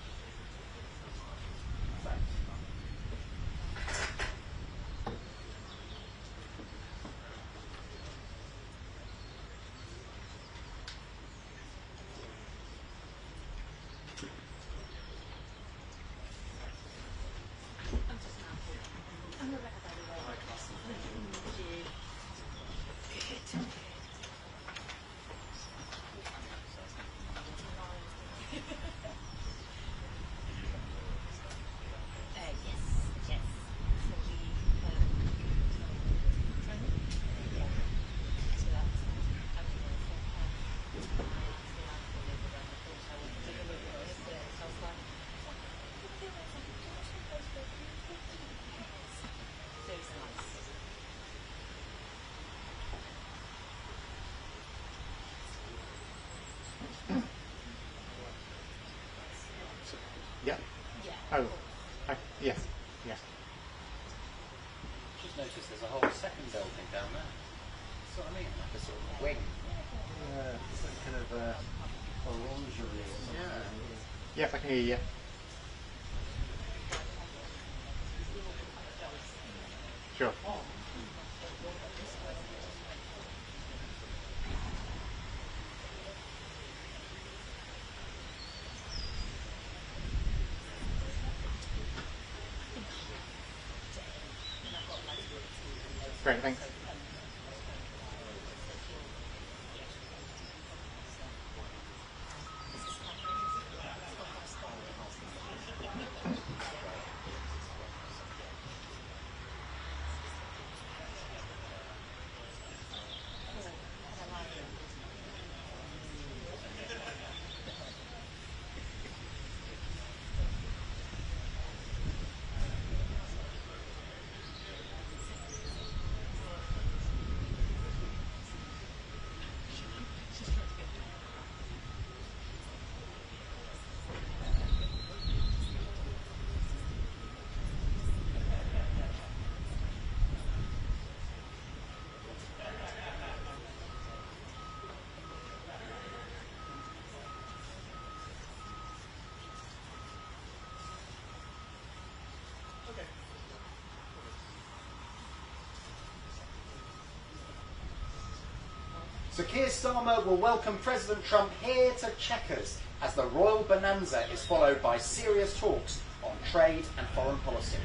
Yeah. Oh, yes. Yes. Just noticed there's a whole second building down there. That's what I mean, like a sort of wing. Yeah, it's like kind of orangery or something. Yeah. Yes, I can hear you. Sure. Great, thanks. So Keir Starmer will welcome President Trump here to Chequers as the royal bonanza is followed by serious talks on trade and foreign policy.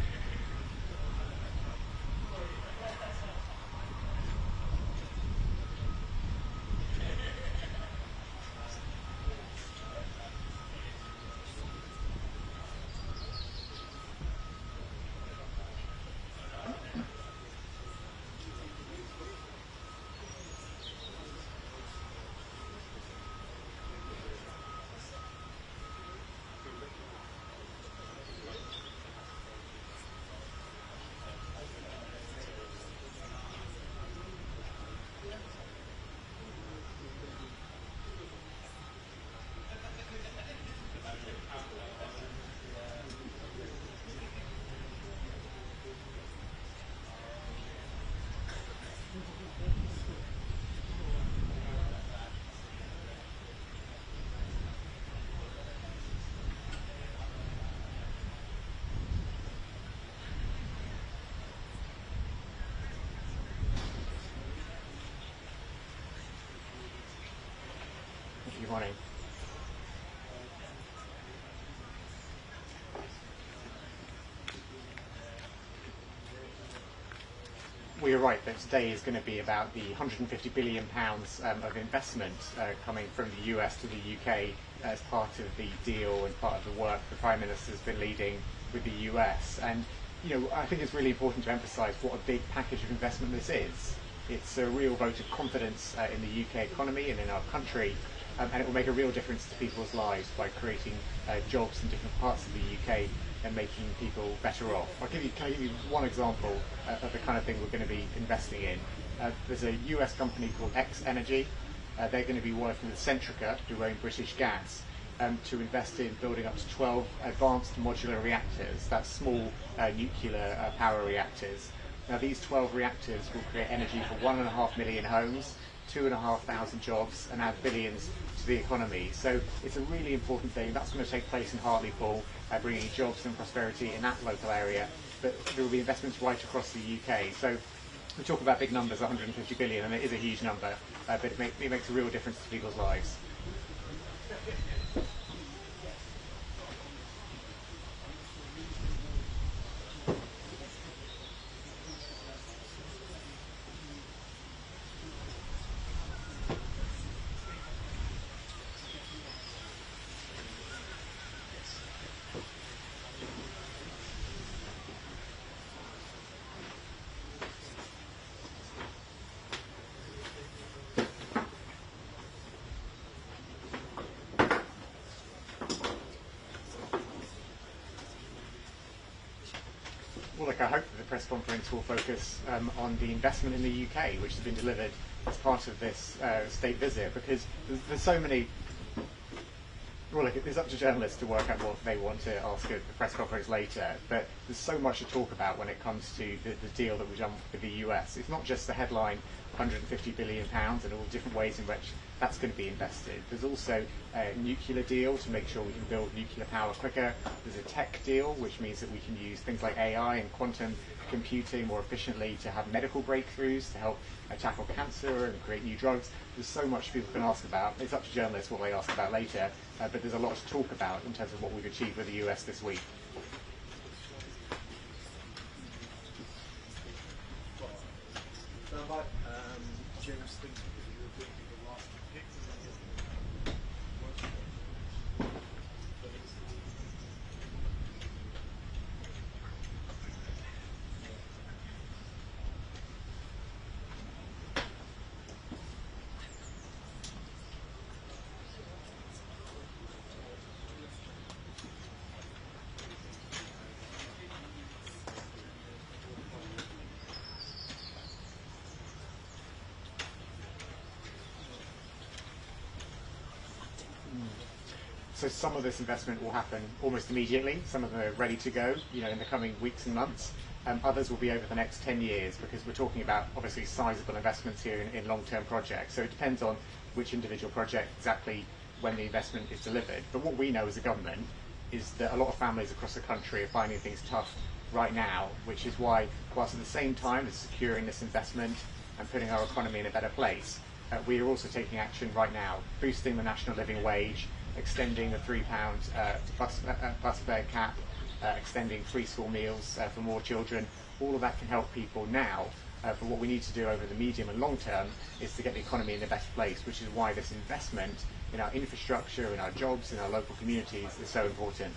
Good morning. Well, you're right that today is going to be about the £150 billion of investment coming from the US to the UK as part of the deal and part of the work the Prime Minister's been leading with the US. And I think it's really important to emphasise what a big package of investment this is. It's a real vote of confidence in the UK economy and in our country, and it will make a real difference to people's lives by creating jobs in different parts of the UK and making people better off. Can I give you one example of the kind of thing we're going to be investing in? There's a US company called X Energy. They're going to be working with Centrica, who own British Gas, to invest in building up to 12 advanced modular reactors. That's small nuclear power reactors. Now these 12 reactors will create energy for 1.5 million homes, 2,500 jobs, and add billions to the economy. So it's a really important thing. That's going to take place in Hartlepool, bringing jobs and prosperity in that local area. But there will be investments right across the UK. So we talk about big numbers, 150 billion, and it is a huge number, but it makes a real difference to people's lives. Well, look, I hope that the press conference will focus on the investment in the UK, which has been delivered as part of this state visit, because there's so many Well, look, it's up to journalists to work out what they want to ask at the press conference later, but there's so much to talk about when it comes to the deal that we've done with the US. It's not just the headline £150 billion and all the different ways in which that's going to be invested. There's also a nuclear deal to make sure we can build nuclear power quicker. There's a tech deal, which means that we can use things like AI and quantum computing more efficiently to have medical breakthroughs, to help tackle cancer and create new drugs. There's so much people can ask about. It's up to journalists what they ask about later, but there's a lot to talk about in terms of what we've achieved with the US this week. So some of this investment will happen almost immediately. Some of them are ready to go, in the coming weeks and months. Others will be over the next 10 years because we're talking about obviously sizable investments here in long-term projects. So it depends on which individual project exactly when the investment is delivered. But what we know as a government is that a lot of families across the country are finding things tough right now, which is why, whilst at the same time as securing this investment and putting our economy in a better place, we are also taking action right now, boosting the national living wage, extending the £3 bus fare cap, extending free school meals for more children. All of that can help people now. But what we need to do over the medium and long term is to get the economy in a better place, which is why this investment in our infrastructure, in our jobs, in our local communities is so important.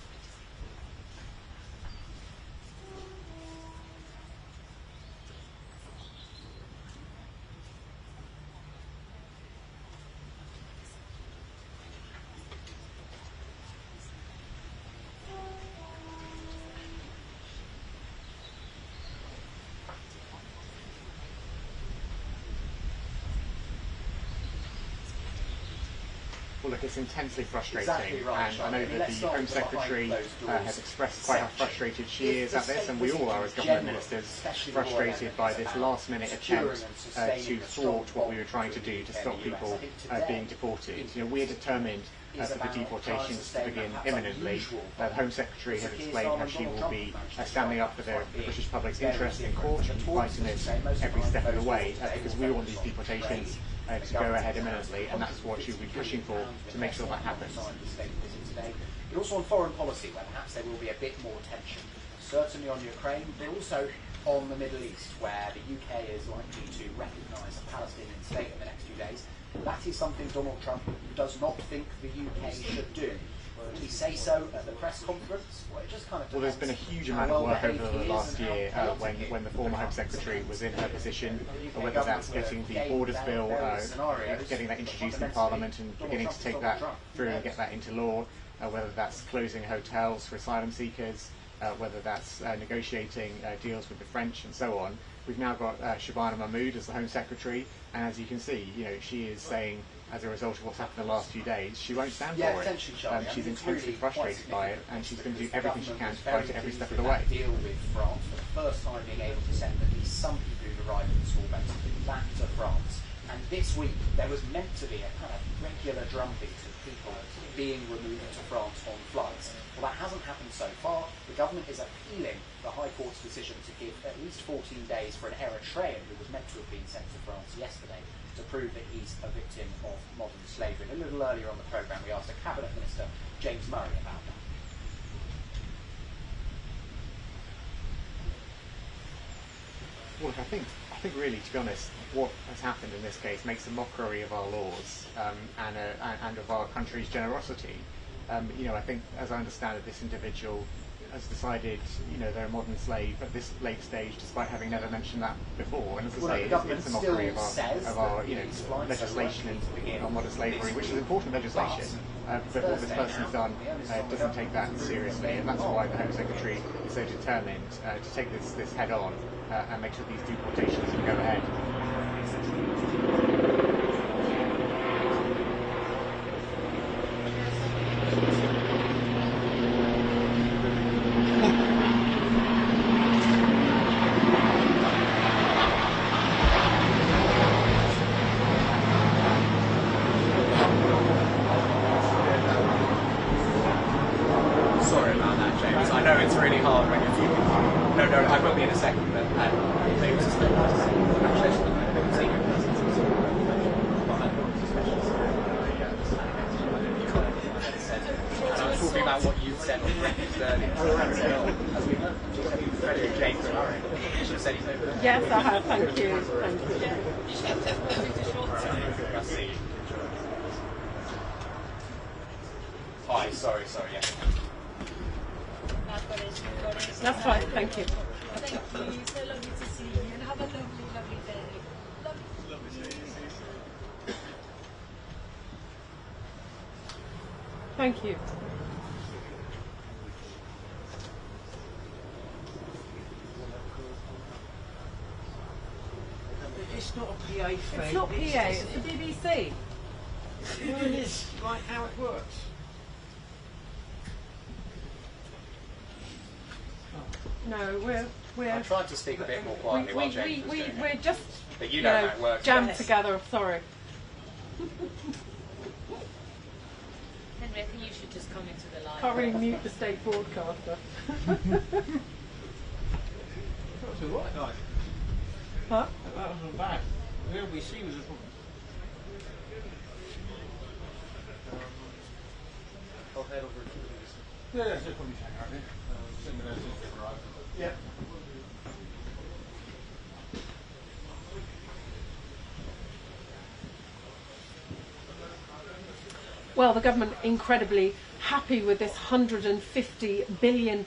Well, look, it's intensely frustrating, Exactly right, and I know that the Home Secretary has expressed quite how frustrated she is at this, and we all are as government ministers frustrated by this last-minute attempt to thwart what we were trying to do to stop people being deported. We are determined for the deportations to begin imminently. The Home Secretary has explained how she will be standing up for the British public's interest in court and fighting this every step of the way, because we want these deportations to go ahead imminently, and that's what she will be pushing for to make sure that happens. But also on foreign policy, where perhaps there will be a bit more tension, certainly on Ukraine, but also on the Middle East, where the UK is likely to recognise a Palestinian state in the next few days. That is something Donald Trump does not think the UK should do. Did he say so at the press conference? Well, it just kind of there's been a huge amount of work over the last year when the former Home Secretary was in her position, whether that's getting the Borders Bill, getting that introduced in Parliament and beginning to take that through and get that into law, whether that's closing hotels for asylum seekers, whether that's negotiating deals with the French and so on. We've now got Shabana Mahmood as the Home Secretary, and as you can see, she is saying, as a result of what's happened the last few days, she won't stand for it. She's intensely frustrated by it, and she's going to do everything she can to fight it every step of the way. Deal with France for the first time being able to send at least some people who've arrived in school back to France. And this week there was meant to be a kind of regular drumbeat of people being removed to France on flights. Well, that hasn't happened so far. The government is appealing the High Court's decision to give at least 14 days for an Eritrean who was meant to have been sent to France yesterday to prove that he's a victim of modern slavery. And a little earlier on the programme we asked a Cabinet Minister, James Murray, about that. Well, I think really, to be honest, what has happened in this case makes a mockery of our laws and of our country's generosity. I think, as I understand it, this individual has decided, they're a modern slave at this late stage, despite having never mentioned that before. And as I say, it's a mockery of our legislation on modern slavery, which is important legislation. But what this person's done doesn't take that seriously, and that's why the Home Secretary is so determined to take this head on and make sure these deportations can go ahead. Yes, I have. Thank you. Thank you. Hi, sorry, yeah. That's fine. Thank you. Thank you. So lovely to see you, and have a lovely, lovely day. Thank you. It's not a PA thing. It's not PA. It's the BBC. Well, it is like how it works. No, we're. I tried to speak a bit more quietly while James was doing it. We're just, But you know how it works. jammed together. Sorry. Henry, I think you should just come into the live. Can't really mute the state broadcaster. That's all right, guys. Huh? That wasn't bad. The LBC was a problem. I'll head over to this. Yeah, that's just probably hang out there. Send me those things to arrive. Yeah. Well, the government incredibly happy with this £150 billion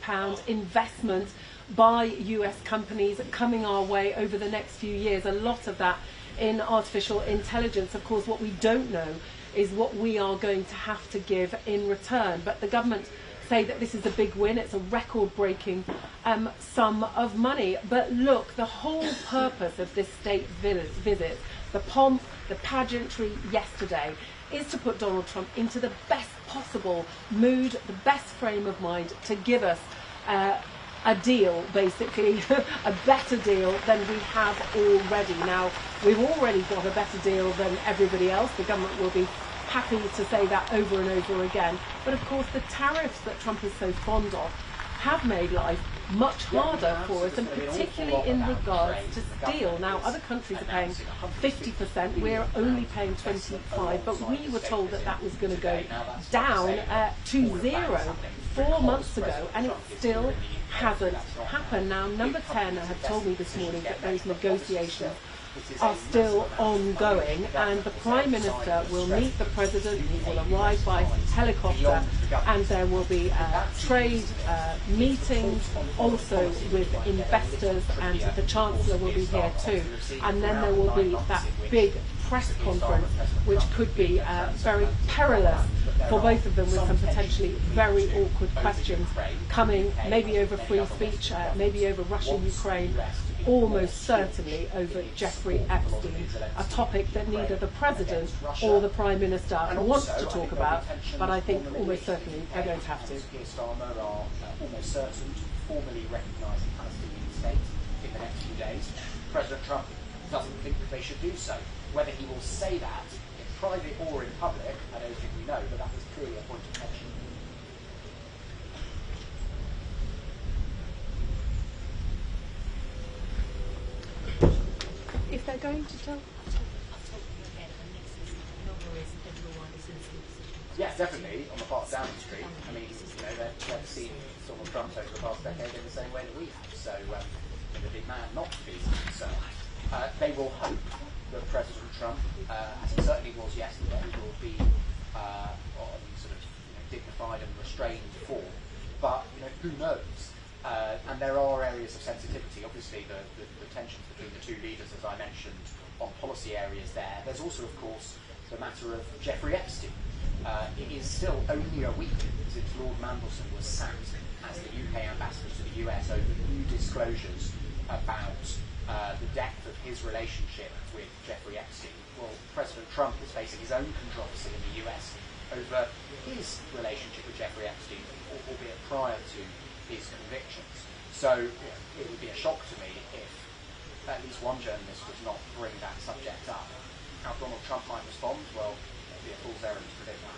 investment by US companies coming our way over the next few years. A lot of that in artificial intelligence. Of course, what we don't know is what we are going to have to give in return. But the government say that this is a big win. It's a record-breaking sum of money. But look, the whole purpose of this state visit, the pomp, the pageantry yesterday, is to put Donald Trump into the best possible mood, the best frame of mind to give us a deal, basically, a better deal than we have already. Now, we've already got a better deal than everybody else. The government will be happy to say that over and over again. But of course, the tariffs that Trump is so fond of have made life much harder for us, and particularly in regards to steel. Now, other countries are paying 50%, we're only paying 25%, but we were told that that was going to go down to 0 4 months ago, and it still hasn't happened. Now, Number 10 have told me this morning that those negotiations are still ongoing, and the Prime Minister will meet the President. He will arrive by helicopter, and there will be trade meetings also with investors, and the Chancellor will be here too. And then there will be that big press conference, which could be very perilous for both of them, with some potentially very awkward questions coming, maybe over free speech, maybe over Russia, Ukraine, almost certainly over Jeffrey Epstein, a topic that neither the President or the Prime Minister wants to talk about, but I think almost certainly they're going to have to. Starmer are almost certain to formally recognise the Palestinian state in the next few days. President Trump doesn't think that they should do so. Whether he will say that in private or in public, I don't think we know, but that was clearly a point of tension. If they're going to tell... Yes, definitely, on the part of Downing Street. I mean, you know, they've seen Donald Trump over the past decade in the same way that we have, so the big man not to be concerned. They will hope that President Trump, as he certainly was yesterday, will be on sort of dignified and restrained form. But who knows? And there are areas of sensitivity. Obviously, the tensions between the two leaders, as I mentioned, on policy areas there. There's also, of course, the matter of Jeffrey Epstein. It is still only a week since Lord Mandelson was sacked as the UK ambassador to the US over new disclosures about the depth of his relationship with Jeffrey Epstein. Well, President Trump is facing his own controversy in the US over his relationship with Jeffrey Epstein, albeit prior to his convictions. So it would be a shock to me if at least one journalist does not bring that subject up. How Donald Trump might respond, well, it would be a fool's errand to predict that.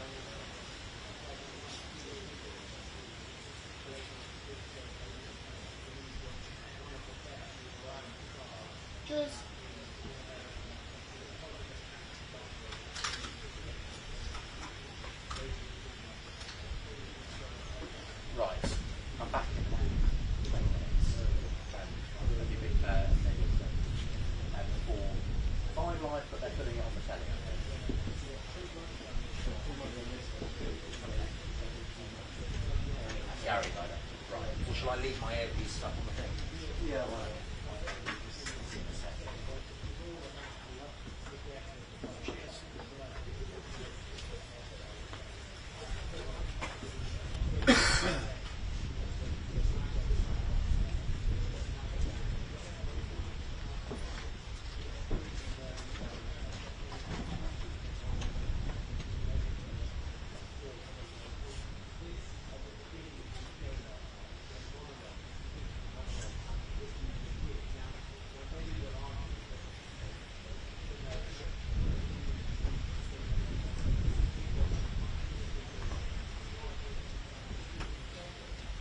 Cheers. Right, I'm back in about 20 minutes. I'll be with leave my earpiece stuff on the thing? Yeah, well,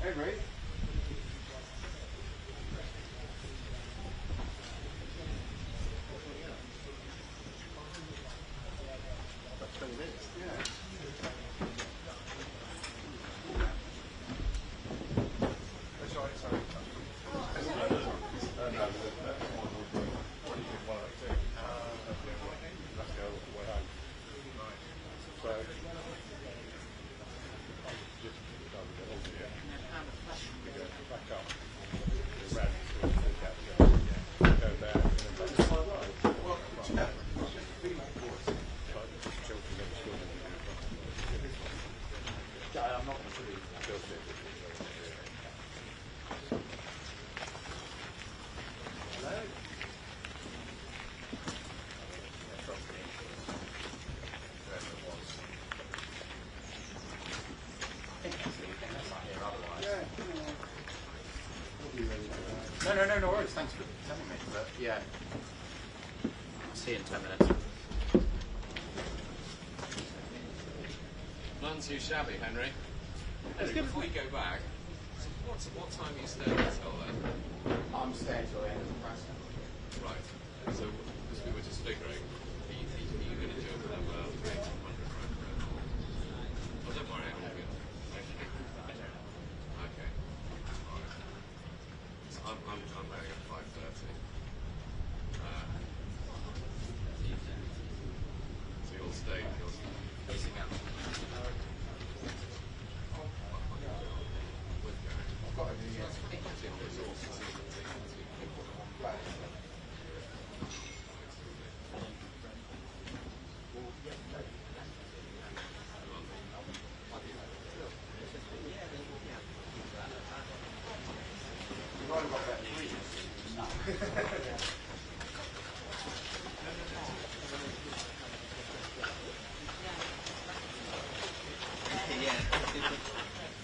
Hey, Ruth. About 20 minutes. Yeah. Sorry. Let's go all the way home. So, just back up, around to go there, and then back. I'm not going to read No worries. Thanks for telling me. But yeah, I'll see you in 10 minutes. None too shabby, Henry. Henry, before you go back, what time are you staying until then? I'm staying till the end of the press. Right. So, because we were just figuring, are you going to do it for about 1,800 rand? Oh, don't worry, I'm all good. Okay. Alright. So I'm going at 5:30. So you'll stay. Easing out.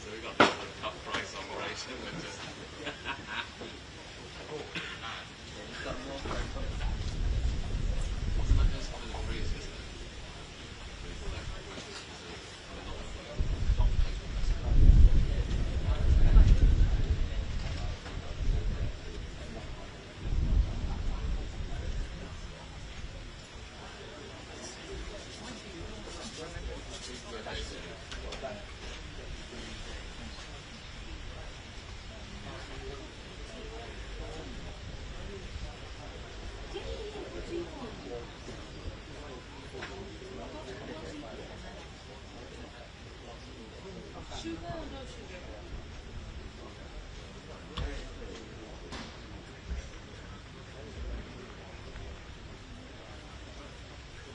So we got the cut price operation, which is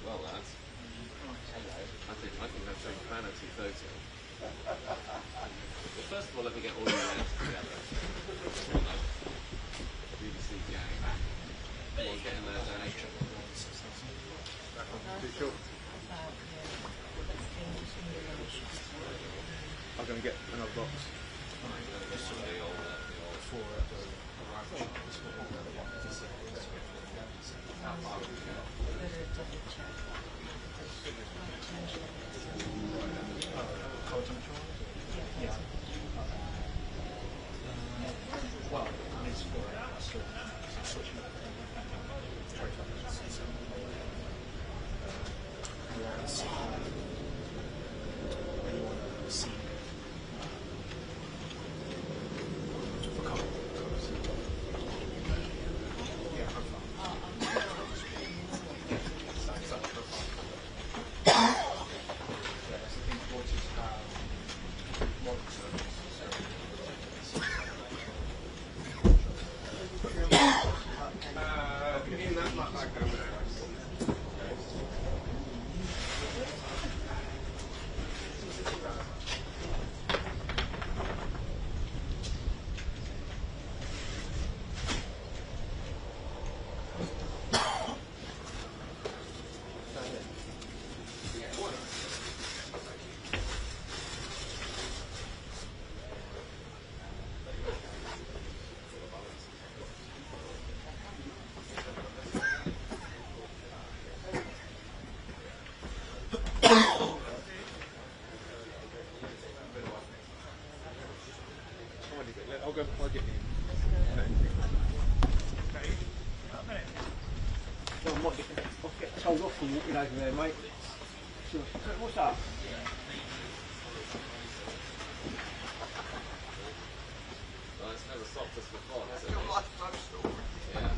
well, lads. I think that's a vanity photo. Well, first of all, let me get all your names together. BBC gang. We'll get in there, Danny. I'm going to get another box. I'll get you. Well, I might get told off for walking over there, mate. So, what's up? Well, it's never stopped us before, has it? Your lifetime story. Yeah.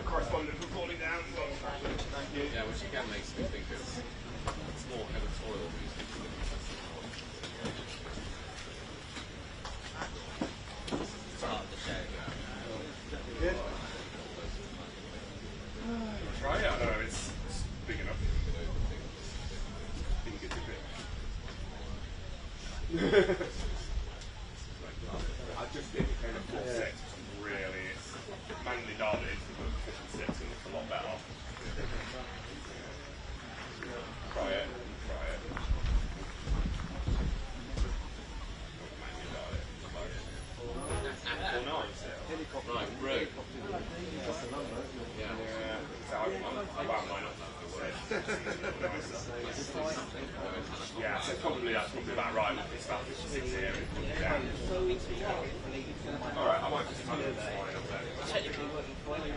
Correspondent reporting down. Yeah, which again makes me think it's more editorial reasons. Good. Try it. I don't know. It's big enough. I think it's a bit. I just think kind of 4-6 really is manually dialed it into the 56 and it's a lot better. Try it. Try it. Manually dial it. 4-9 still. Right, rude. Yeah. So I wound mine up now. Yeah, so probably that's probably about right with this about 56 here. Yeah. Alright, I might just turn it fine up there. Technically working fine.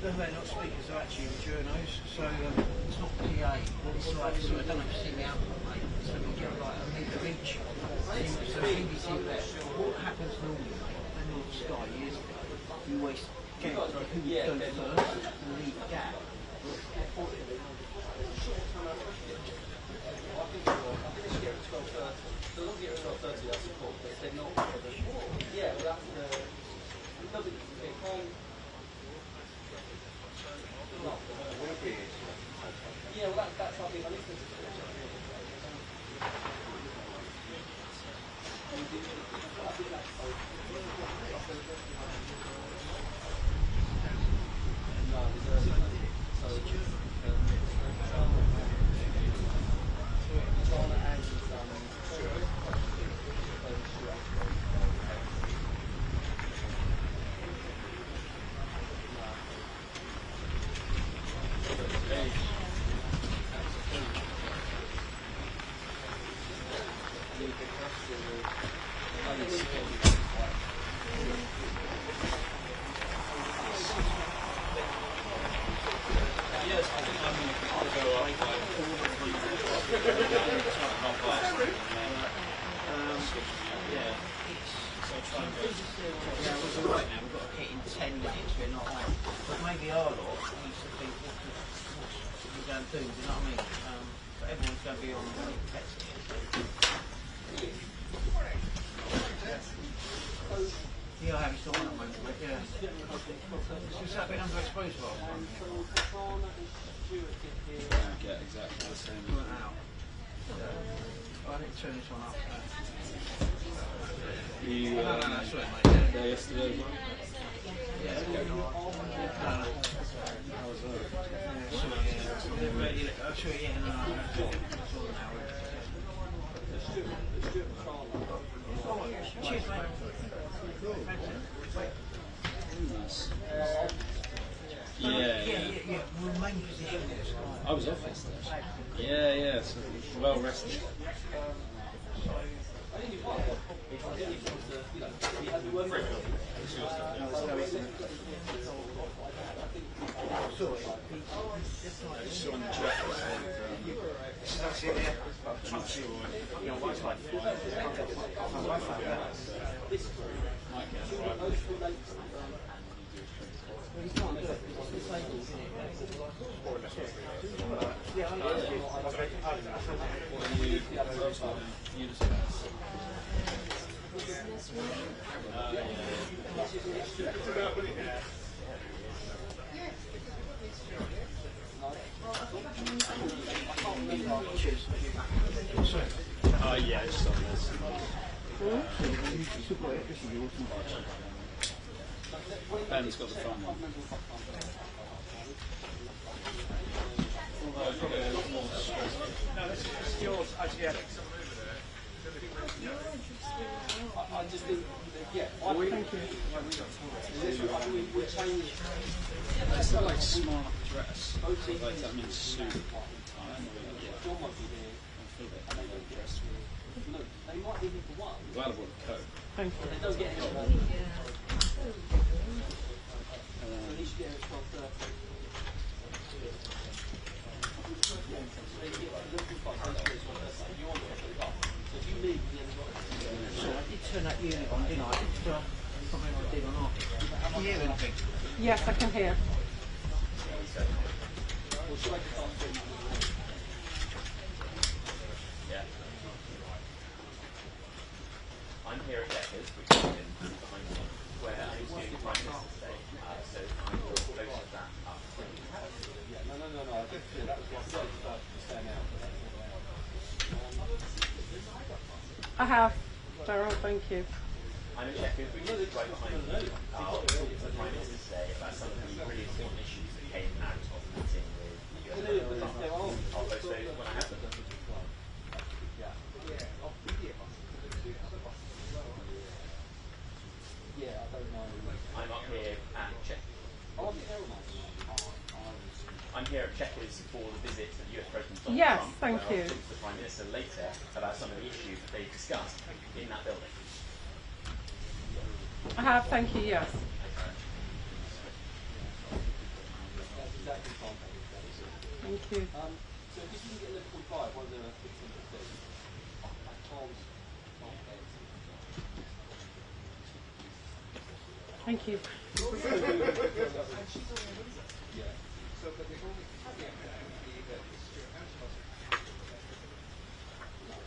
No, they're not speakers, they're actually journos, so it's not PA. It's like, so I don't know if you see the output, mate. So we get like a metre each. So BBC there. What happens normally, mate, when you're on Sky years ago, you always get who would go first and leave a gap. The longer you're at 12:30, that's cool. But they're not. Yeah, well, that's the. It doesn't. It can't. Yeah, well, that's what I mean. I think do you know what I mean? So everyone's going to be on the text. Yeah, I have still on at the moment, but yeah. It's a bit underexposed for us. Get exactly the same. I need to turn this one up. You No, sorry, mate. there yesterday as well? Yeah, it's going on. How was that? Sure, yeah, no. Cheers, mate. Nice. Yeah. We'll main position is I was off yesterday. Yeah, so well rested. Yeah, just on this. Ben's got the phone on. I just think, yeah, we changed. It's not like smart dress. Like that means suit. John might be here. I don't know dress. No, they might be here for one. Glad I brought the coat. Thank you. They don't get any. At least you get here at 12:30. So I did turn that unit on, didn't I? I can't remember if I did or not. Can you hear anything? Yes, I can hear. Yeah. I'm here at Chequers, which is behind me, where I'm doing Prime Minister's Day, so I will post that up. No. I think that was what I said to stand out. I have. Daryl, thank you. I'm at Chequers, which is right behind me. I'll talk to the Prime Minister's Day about some of the really important issues that came out of the meeting with the US. I'll post those when I have them. Yeah, I don't know. I'm up here at Chequers. I'm here at Chequers for the visit to the US President Donald Yes, Trump. thank where you. I'll talk to the Prime Minister later about some of the issues that they discussed in that building. I have, thank you, yes. Thank you. So if you can get 11.5, one of the victims of this, Thank you.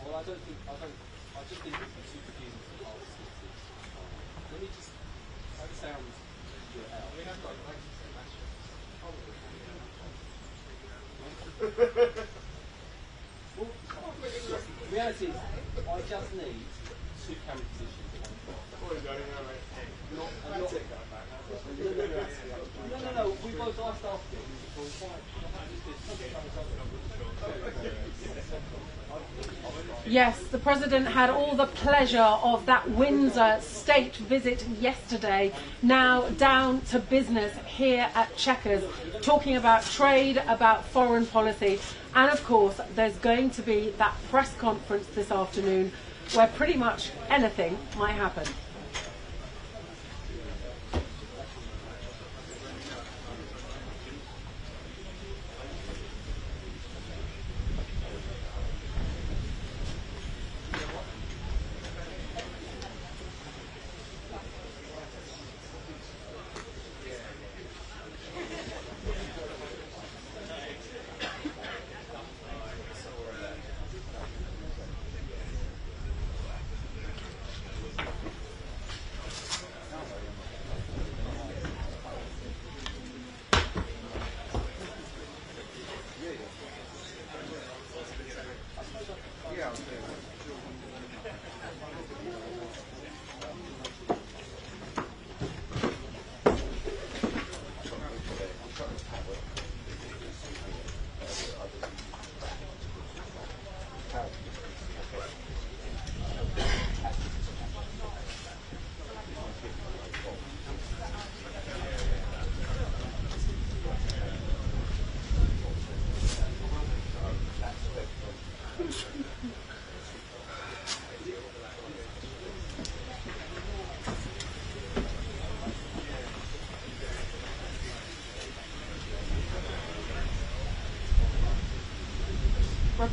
Well, I just think it's too confusing for the whole system. Let me just, that sounds good out. Well, the reality is, I just need 2 camera positions at one point. No, we both asked after it. Yes, the President had all the pleasure of that Windsor state visit yesterday. Now down to business here at Chequers, talking about trade, about foreign policy, and of course there's going to be that press conference this afternoon where pretty much anything might happen.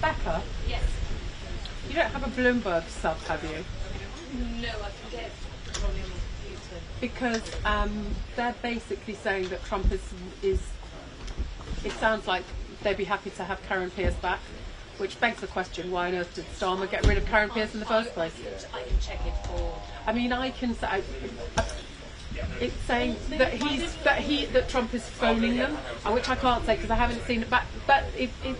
Rebecca, Yes. you don't have a Bloomberg sub, have you? No, I can get it probably on my computer. Because they're basically saying that Trump is. It sounds like they'd be happy to have Karen Pierce back, which begs the question: why on earth did Starmer get rid of Karen Pierce in the first place? I can check it for. I mean, I can say. It's saying that Trump is phoning them, which I can't say because I haven't seen it. But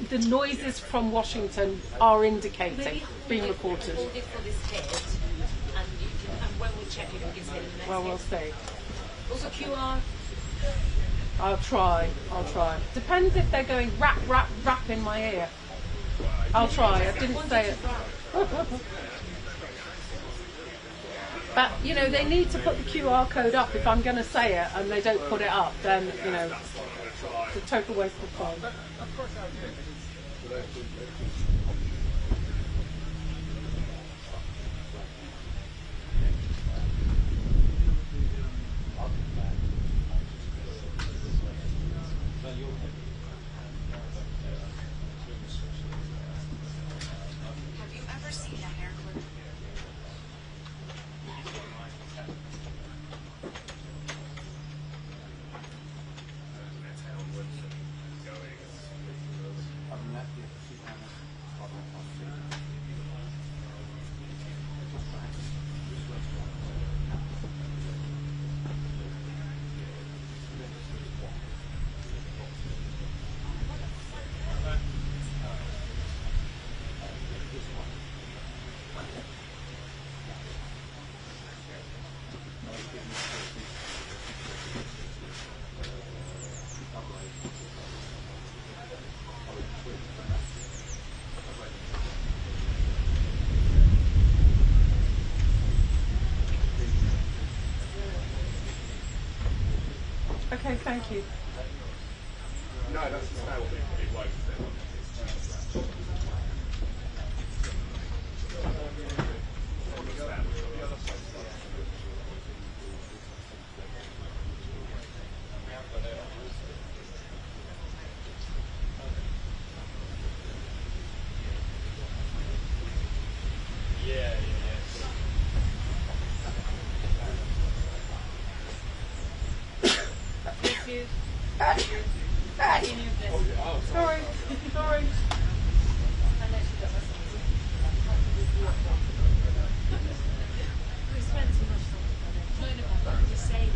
the noises from Washington are indicating, being reported. Hold it for this head, and when we check it, we can say the next. Well, we'll see. Also QR. I'll try. Depends if they're going rap in my ear. I'll try. I didn't say it. But, you know, they need to put the QR code up if I'm going to say it and they don't put it up, then, you know, it's a total waste of time. Have you ever seen a hair clip? Okay, thank you. No, that's the style. It won't. Sorry. We spent too much time on it. No, I'm just saying.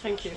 Thank you.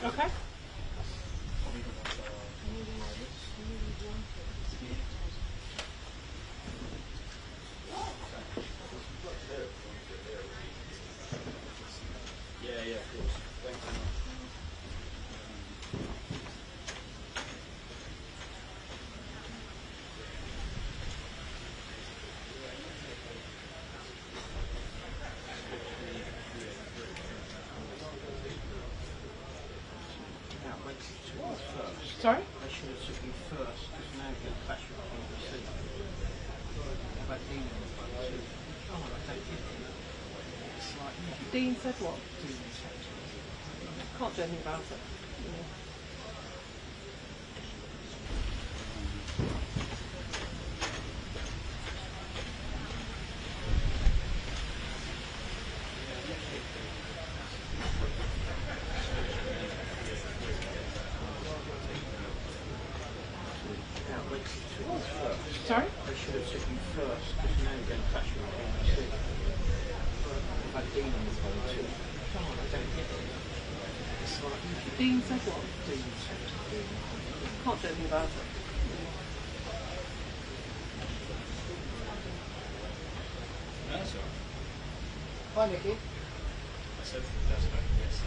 Okay. Yeah, of course. Thanks so much. Sorry? They should have took you first, because now you're going to clash with BBC. About Dean and the one, too. Oh, I don't get it. It's like, Dean said what? Dean said Can't do anything about it. You know. Sorry? they should have took you first, because now you're going to clash with BBC. About Dean and the one, too. Oh, I don't get it. It's like, Dean said what? Dean said Can't do anything about it. That's all right. Hi, Nikki. I said that's about yes.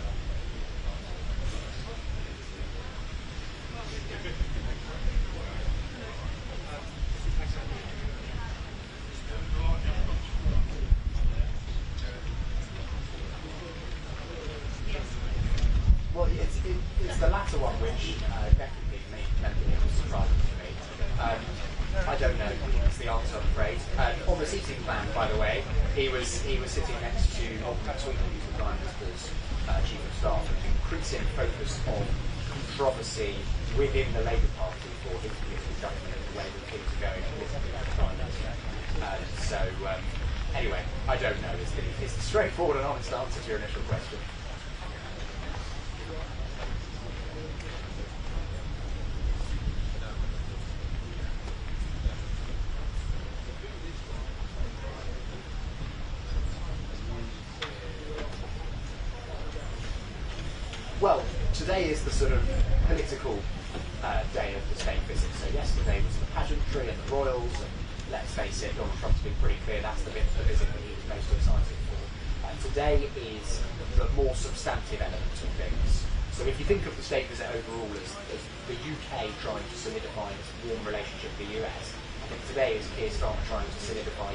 Well, it's the latter one which definitely meant it was surprising to me. I don't know. That's the answer, I'm afraid. On the seating plan, by the way, he was sitting next to the Prime Minister's Chief of Staff, with increasing focus on controversy within the Labour Party for his political judgment and the way that things are going with the Prime Minister. Anyway, I don't know. It's the straightforward and honest answer to your initial question. Well, today is the sort of political day of the state visit. So yesterday was the pageantry and the royals, and let's face it, Donald Trump's been pretty clear that's the bit of the visit that he was most excited for. Today is the more substantive element of things. So if you think of the state visit overall as the UK trying to solidify its warm relationship with the US, I think today is Keir Starmer trying to solidify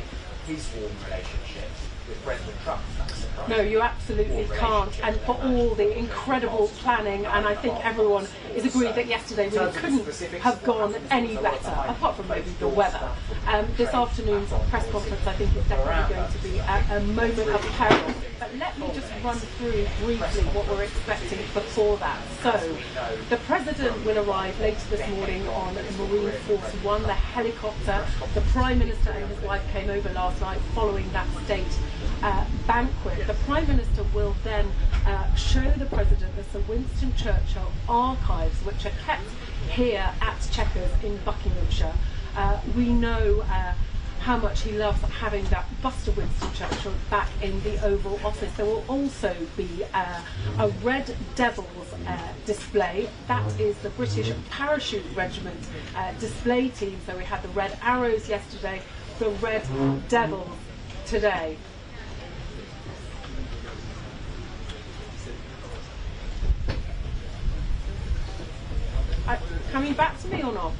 his warm relationship with President Trump. No, you absolutely can't. And for all the incredible planning, and I think everyone is agreed that yesterday really couldn't have gone any better, apart from maybe the weather. This afternoon's press conference, I think, is definitely going to be a moment of peril. But let me just run through briefly what we're expecting before that. So, the President will arrive later this morning on Marine Force One, the helicopter. The Prime Minister and his wife came over last night following that state banquet. The Prime Minister will then show the President the Sir Winston Churchill archives, which are kept here at Chequers in Buckinghamshire. We know how much he loves having that bust of Winston Churchill back in the Oval Office. There will also be a Red Devils display. That is the British Parachute Regiment display team. So we had the Red Arrows yesterday, the Red Devils today. Coming back to me or not?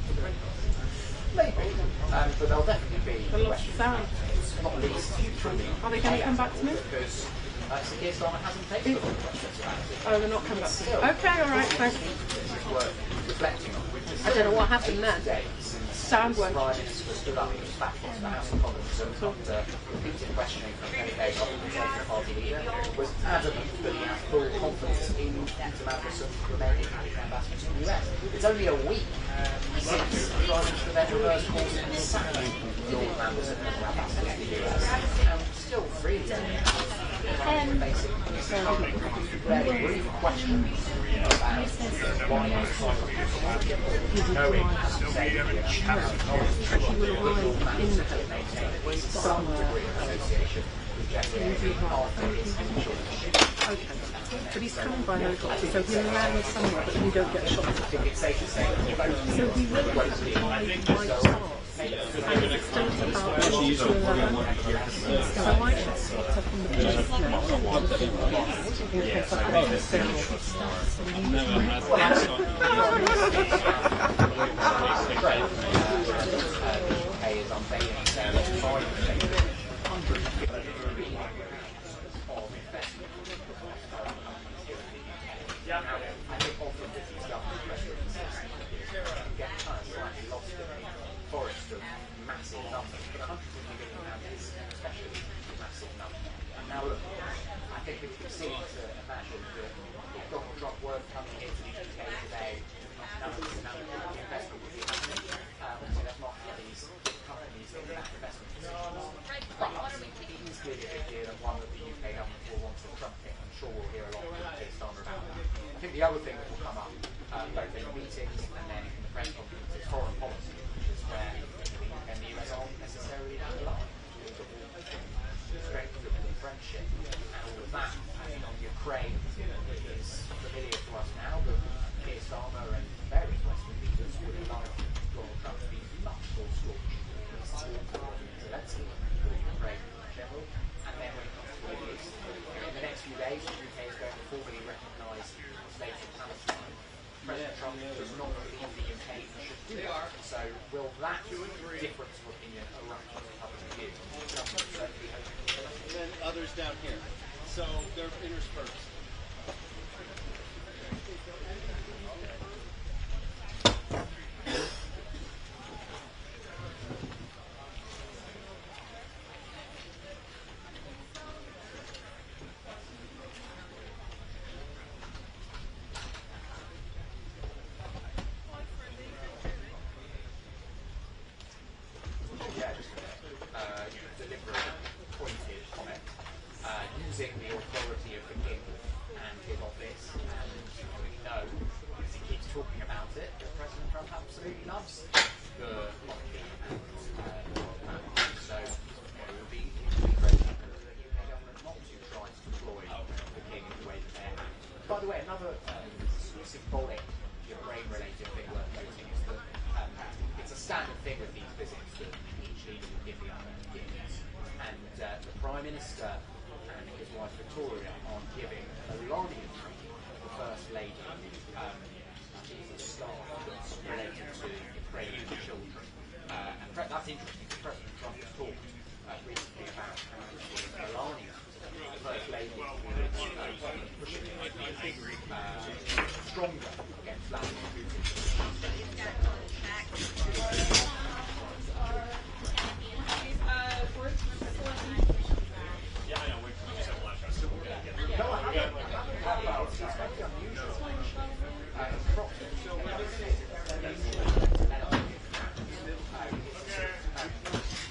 Maybe. But there'll definitely be A lot of sound. not least from the Are they going to come back to me? Because So Keir Starmer hasn't taken the questions about it. Oh, they're not coming back. Still, Okay, all right, thanks. it's worth reflecting on. I don't know what happened then. Sound went. Prime Minister stood up in his back into the House of Commons and after repeated questioning from Deportation Party leader was adamant that he has full confidence in Peter Mandelson remaining ambassador to the US. It's only a week since Prime Minister then reversed course and sacked Peter Mandelson as ambassador to the US. And still really basic, very brief questions about why he decided knowing some degree of association with Jeffrey after his initial Okay. But he's coming by helicopter, so he'll land somewhere, but we don't get shot. I think it's safe to say that So he will have by stars. And it's still about 10 to 11. So I should spot up on the beach now. In case I have to stay off the stars. The other thing that will come up, both in the meetings and then in the press conference, is foreign policy, which is where the UK and the US aren't necessarily aligned. Strength of the friendship and all of that. And on Ukraine is familiar to us now, but Keir Starmer and various Western leaders would have liked Donald Trump to be much more staunch in his support for Zelensky for Ukraine in general. And then when it comes to the Middle East, in the next few days, the UK is going to formally recognise State of Palestine. President Trump does not believe the UK should do that. So will that difference of opinion erupt on the public view? And then others down here. So they're interspersed. Using the authority of the king and his office, and we know, because he keeps talking about it, that President Trump absolutely loves the monarchy and the royal family. So it would be incredible for the UK government not to try to deploy the king in the way that they're. By the way, another symbolic, Ukraine-related thing worth noting is that it's a standard thing with these visits that each leader will give the other gifts, and the Prime Minister and his wife Victoria are giving Melania the First Lady a scarf that's related to Ukrainian children. And that's interesting because President Trump has talked recently about Melania, the First Lady, pushing stronger against Vladimir Putin. No, I haven't. It's very unusual.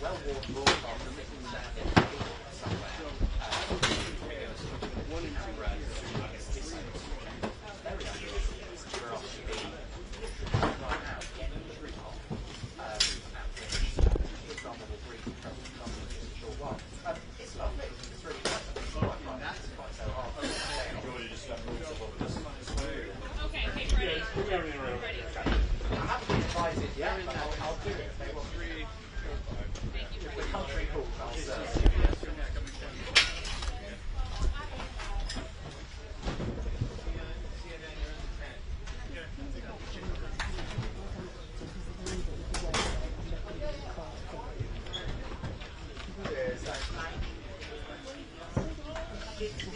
Well-worn broadcast of this standing somewhere. I guess this is very unusual for us to be right now getting the truth on. Example will brief President Trump in just a short while. It's lovely. It's really nice. It's quite so hard. I haven't been invited yet, but I'll do it if they want. If the country calls, I'll serve. Cheers, thanks.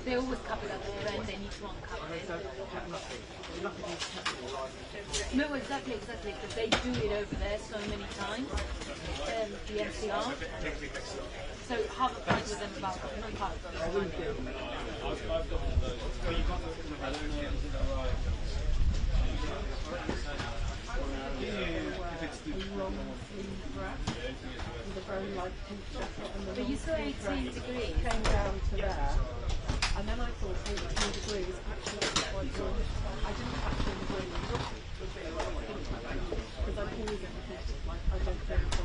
They always cover that when they need to uncover it. No, exactly, because they do it over there so many times, the NCR. So have a fight with them about uncover them. But you saw 18 degrees. Came down to there, and then I thought 18 degrees actually quite good. I didn't actually agree because I've always indicated like I don't think so.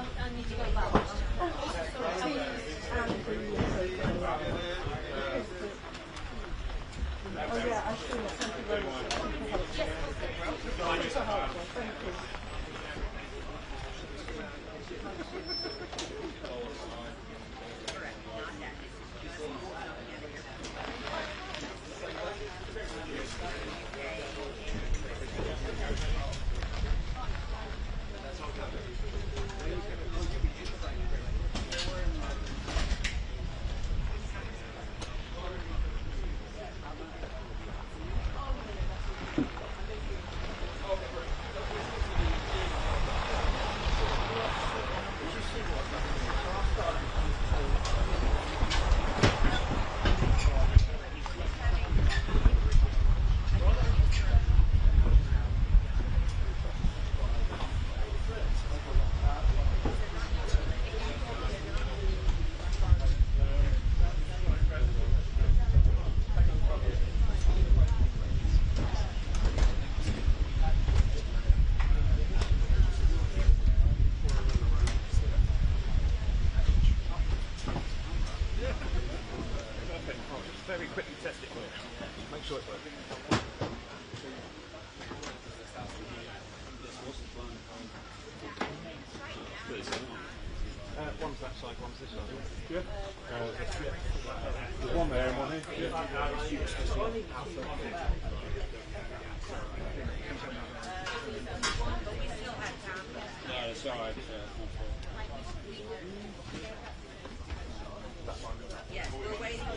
I need to go back. Oh yeah, I see it. Thank you very much. It's a helpful. Thank you. Very quickly test it for you. Make sure it's working. One's that side, one's this side. Yeah. There's one there and one here. No, it's alright. Yes, we're waiting for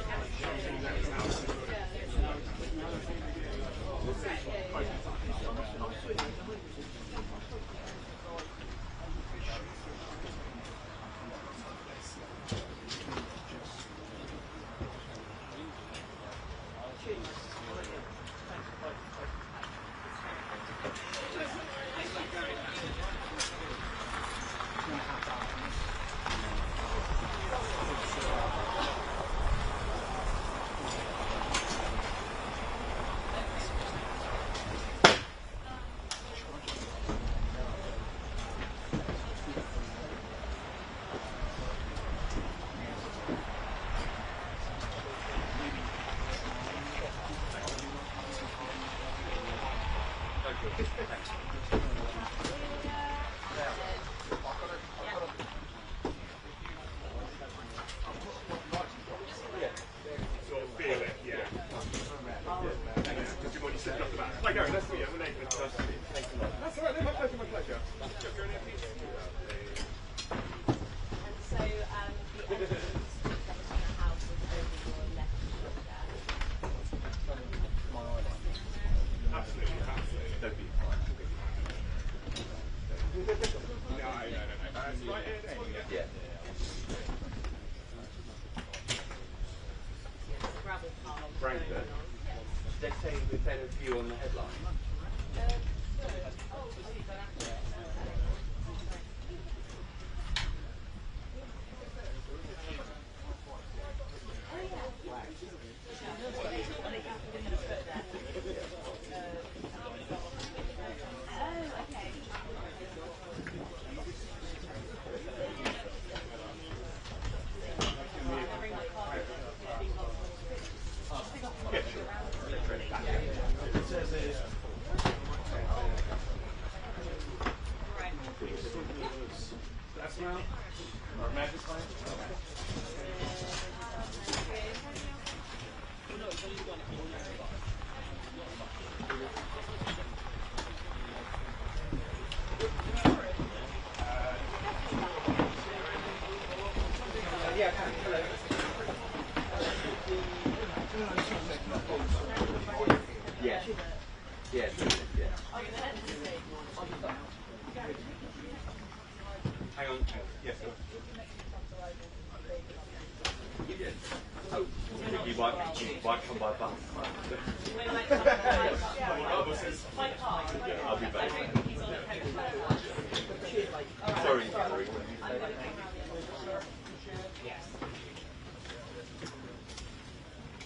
Sorry.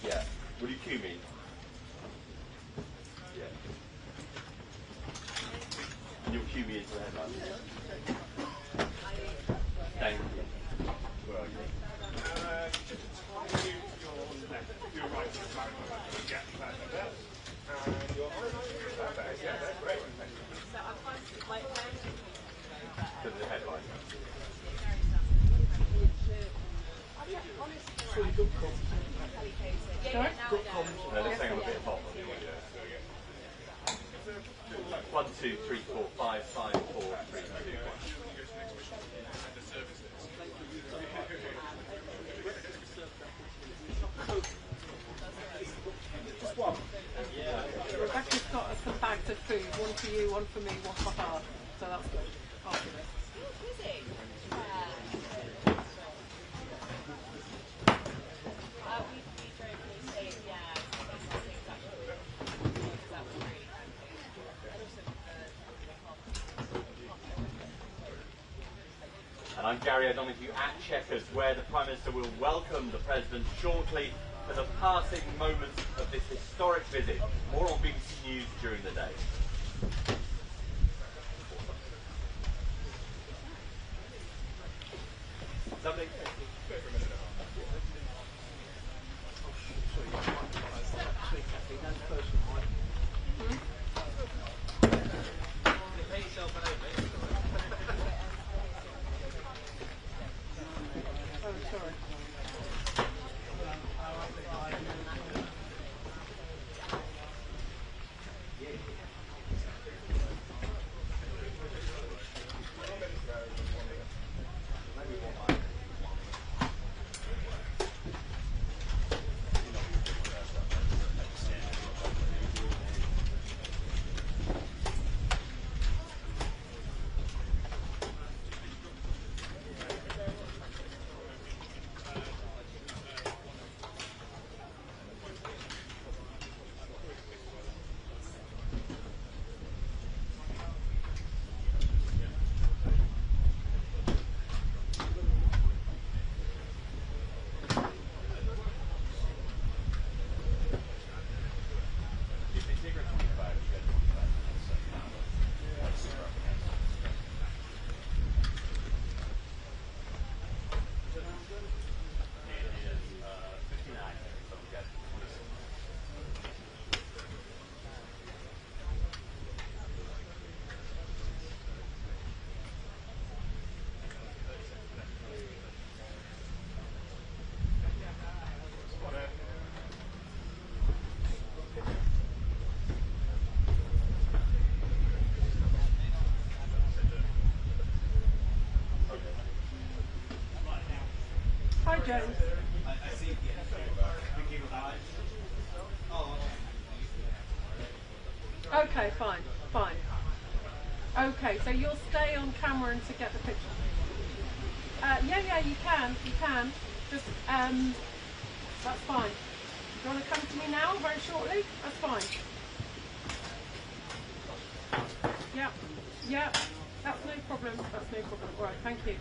Yeah. Will you cue me? Yeah. And you'll cue me into the headline. Thank you. Where are you? Just to your right to the side. Yeah, perfect. There. And your perfect. Yeah, that's great. Thank you. To the headline. Sorry? No, let's hang on a bit of volume on the audio. 1, 2, 3, 4, 5, 5, 4, 3, 2, 1. Just one. Rebecca's got us some bags of food, one for you, one for me, one for her. So that's good. After this. And I'm Gary O'Donoghue at Chequers, where the Prime Minister will welcome the President shortly for the passing moments of this historic visit. More on BBC News during the day. Something. Hi, James. Okay, fine, fine. Okay, so you'll stay on camera and to get the picture. Yeah, you can. Just, that's fine. Do you want to come to me now, very shortly? That's fine. Yeah, that's no problem. All right, thank you.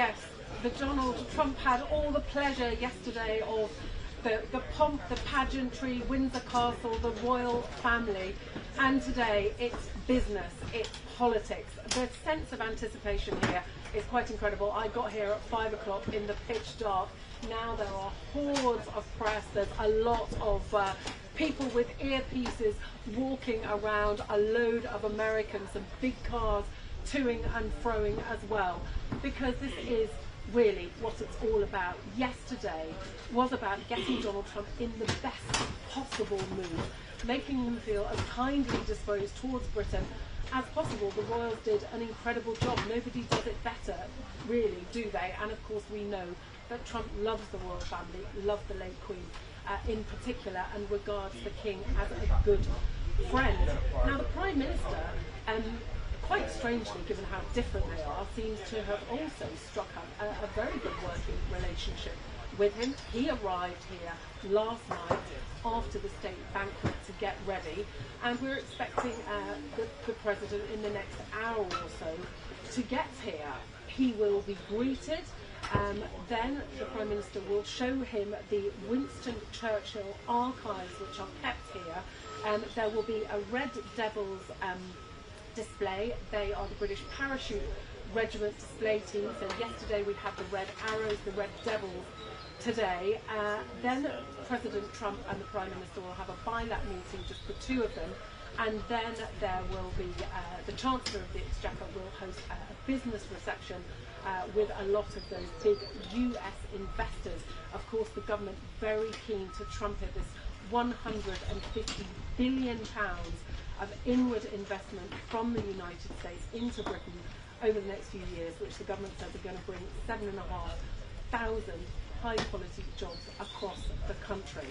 yes, the Donald Trump had all the pleasure yesterday of the pomp, the pageantry, Windsor Castle, the royal family, and today it's business, it's politics. The sense of anticipation here is quite incredible. I got here at 5 o'clock in the pitch dark. Now there are hordes of press, there's a lot of people with earpieces walking around, a load of Americans and big cars toing and froing as well, because this is really what it's all about. Yesterday was about getting Donald Trump in the best possible mood, making him feel as kindly disposed towards Britain as possible. The Royals did an incredible job. Nobody does it better, really, do they? And of course we know that Trump loves the royal family, loves the late Queen in particular, and regards the King as a good friend. Now the Prime Minister, quite strangely, given how different they are, seems to have also struck up a very good working relationship with him. He arrived here last night after the state banquet to get ready, and we're expecting the President in the next hour or so to get here. He will be greeted, then the Prime Minister will show him the Winston Churchill archives which are kept here. There will be a Red Devils display. They are the British Parachute Regiment display team. So yesterday we had the Red Arrows, the Red Devils today. Then President Trump and the Prime Minister will have a bilat meeting, just the two of them, and then there will be the Chancellor of the Exchequer will host a business reception with a lot of those big US investors. Of course, the government very keen to trumpet this £150 billion of inward investment from the United States into Britain over the next few years, which the government says are going to bring 7,500 high-quality jobs across the country.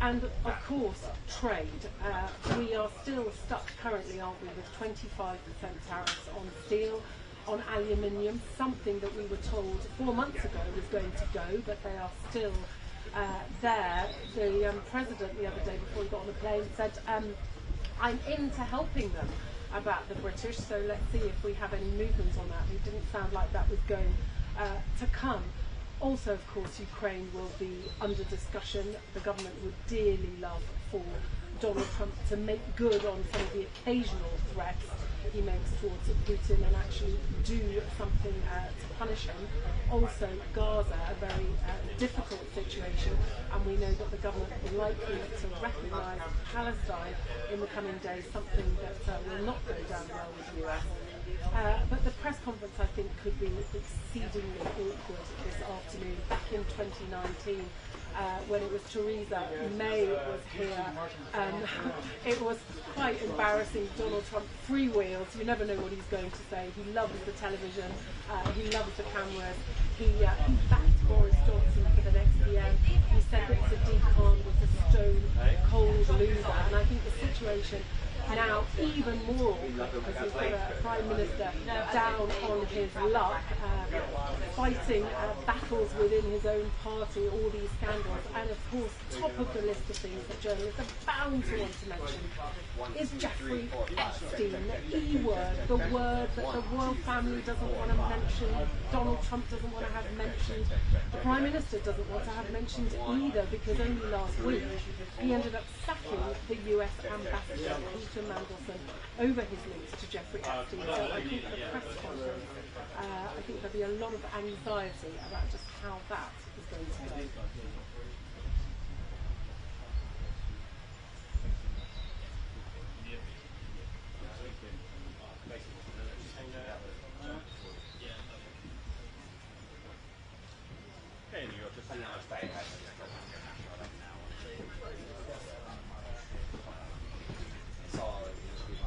And of course, trade. We are still stuck currently, aren't we, with 25% tariffs on steel, on aluminium, something that we were told 4 months ago was going to go, but they are still there. The President the other day before he got on the plane said, I'm into helping them about the British, so let's see if we have any movement on that. It didn't sound like that was going to come. Also, of course, Ukraine will be under discussion. The government would dearly love for Donald Trump to make good on some of the occasional threats he makes towards Putin and actually do something to punish him. Also, Gaza, a very difficult situation, and we know that the government is likely to recognise Palestine in the coming days, something that will not go down well with the US. But the press conference, I think, could be exceedingly awkward this afternoon. Back in 2019, when it was Theresa May was here, it was quite embarrassing. Donald Trump freewheels. You never know what he's going to say. He loves the television. He loves the cameras. He backed Boris Johnson for the next PM. He said that Sadiq Khan was a stone cold loser. And I think the situation now even more awkward because we've got a Prime Minister down on his luck, fighting battles within his own party, all these scandals, and of course top of the list of things that journalists are bound to want to mention is Jeffrey Epstein, the E word, the word that the royal family doesn't want to mention, Donald Trump doesn't want to have mentioned, the Prime Minister doesn't want to have mentioned either, because only last week he ended up sacking the US ambassador Peter Mandelson over his links to Jeffrey Epstein. So I think the press conference, I think there'll be a lot of anxiety about just how that is going to go.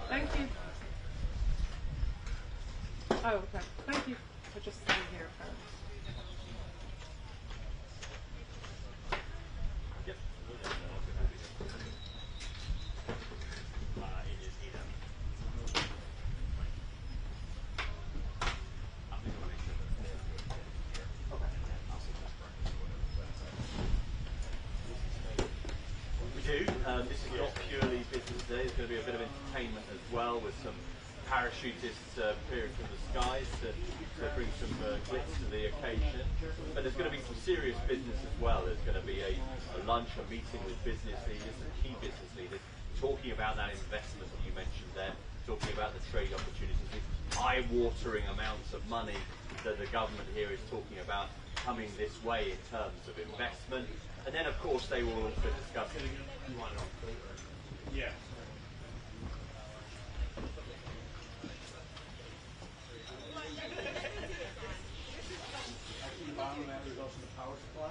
Thank you. Oh, okay. Thank you for just staying here, apparently. Yep. We do. This is not purely business today. There's going to be a bit of entertainment as well, with some parachutists appearing from the skies to bring some glitz to the occasion. But there's going to be some serious business as well. There's going to be a lunch, a meeting with business leaders, some key business leaders, talking about that investment that you mentioned there, talking about the trade opportunities, with eye-watering amounts of money that the government here is talking about coming this way in terms of investment. And then, of course, they will also discuss it. Yeah. Actually, the bottom of that is also the power supply.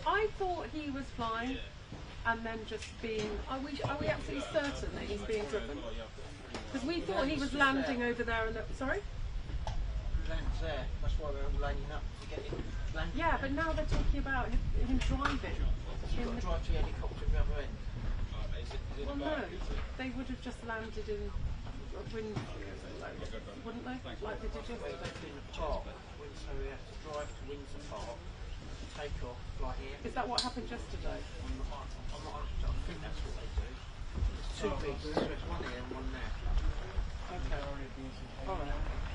I thought he was flying and then just being... Are we absolutely certain that he's being driven? Because we thought he was landing over there and... Sorry? Lands there. That's why we're all lining up to get him landed. Yeah, but now they're talking about him driving. You've got to drive to the helicopter at the other end. Well, no. They would have just landed in Windsor, wouldn't they? Like they did yesterday. In the park. So we have to drive to Windsor Park, take off, fly here. Is that what happened yesterday? I think that's what they do. There's two bits. There's one here and one there. Okay. All right.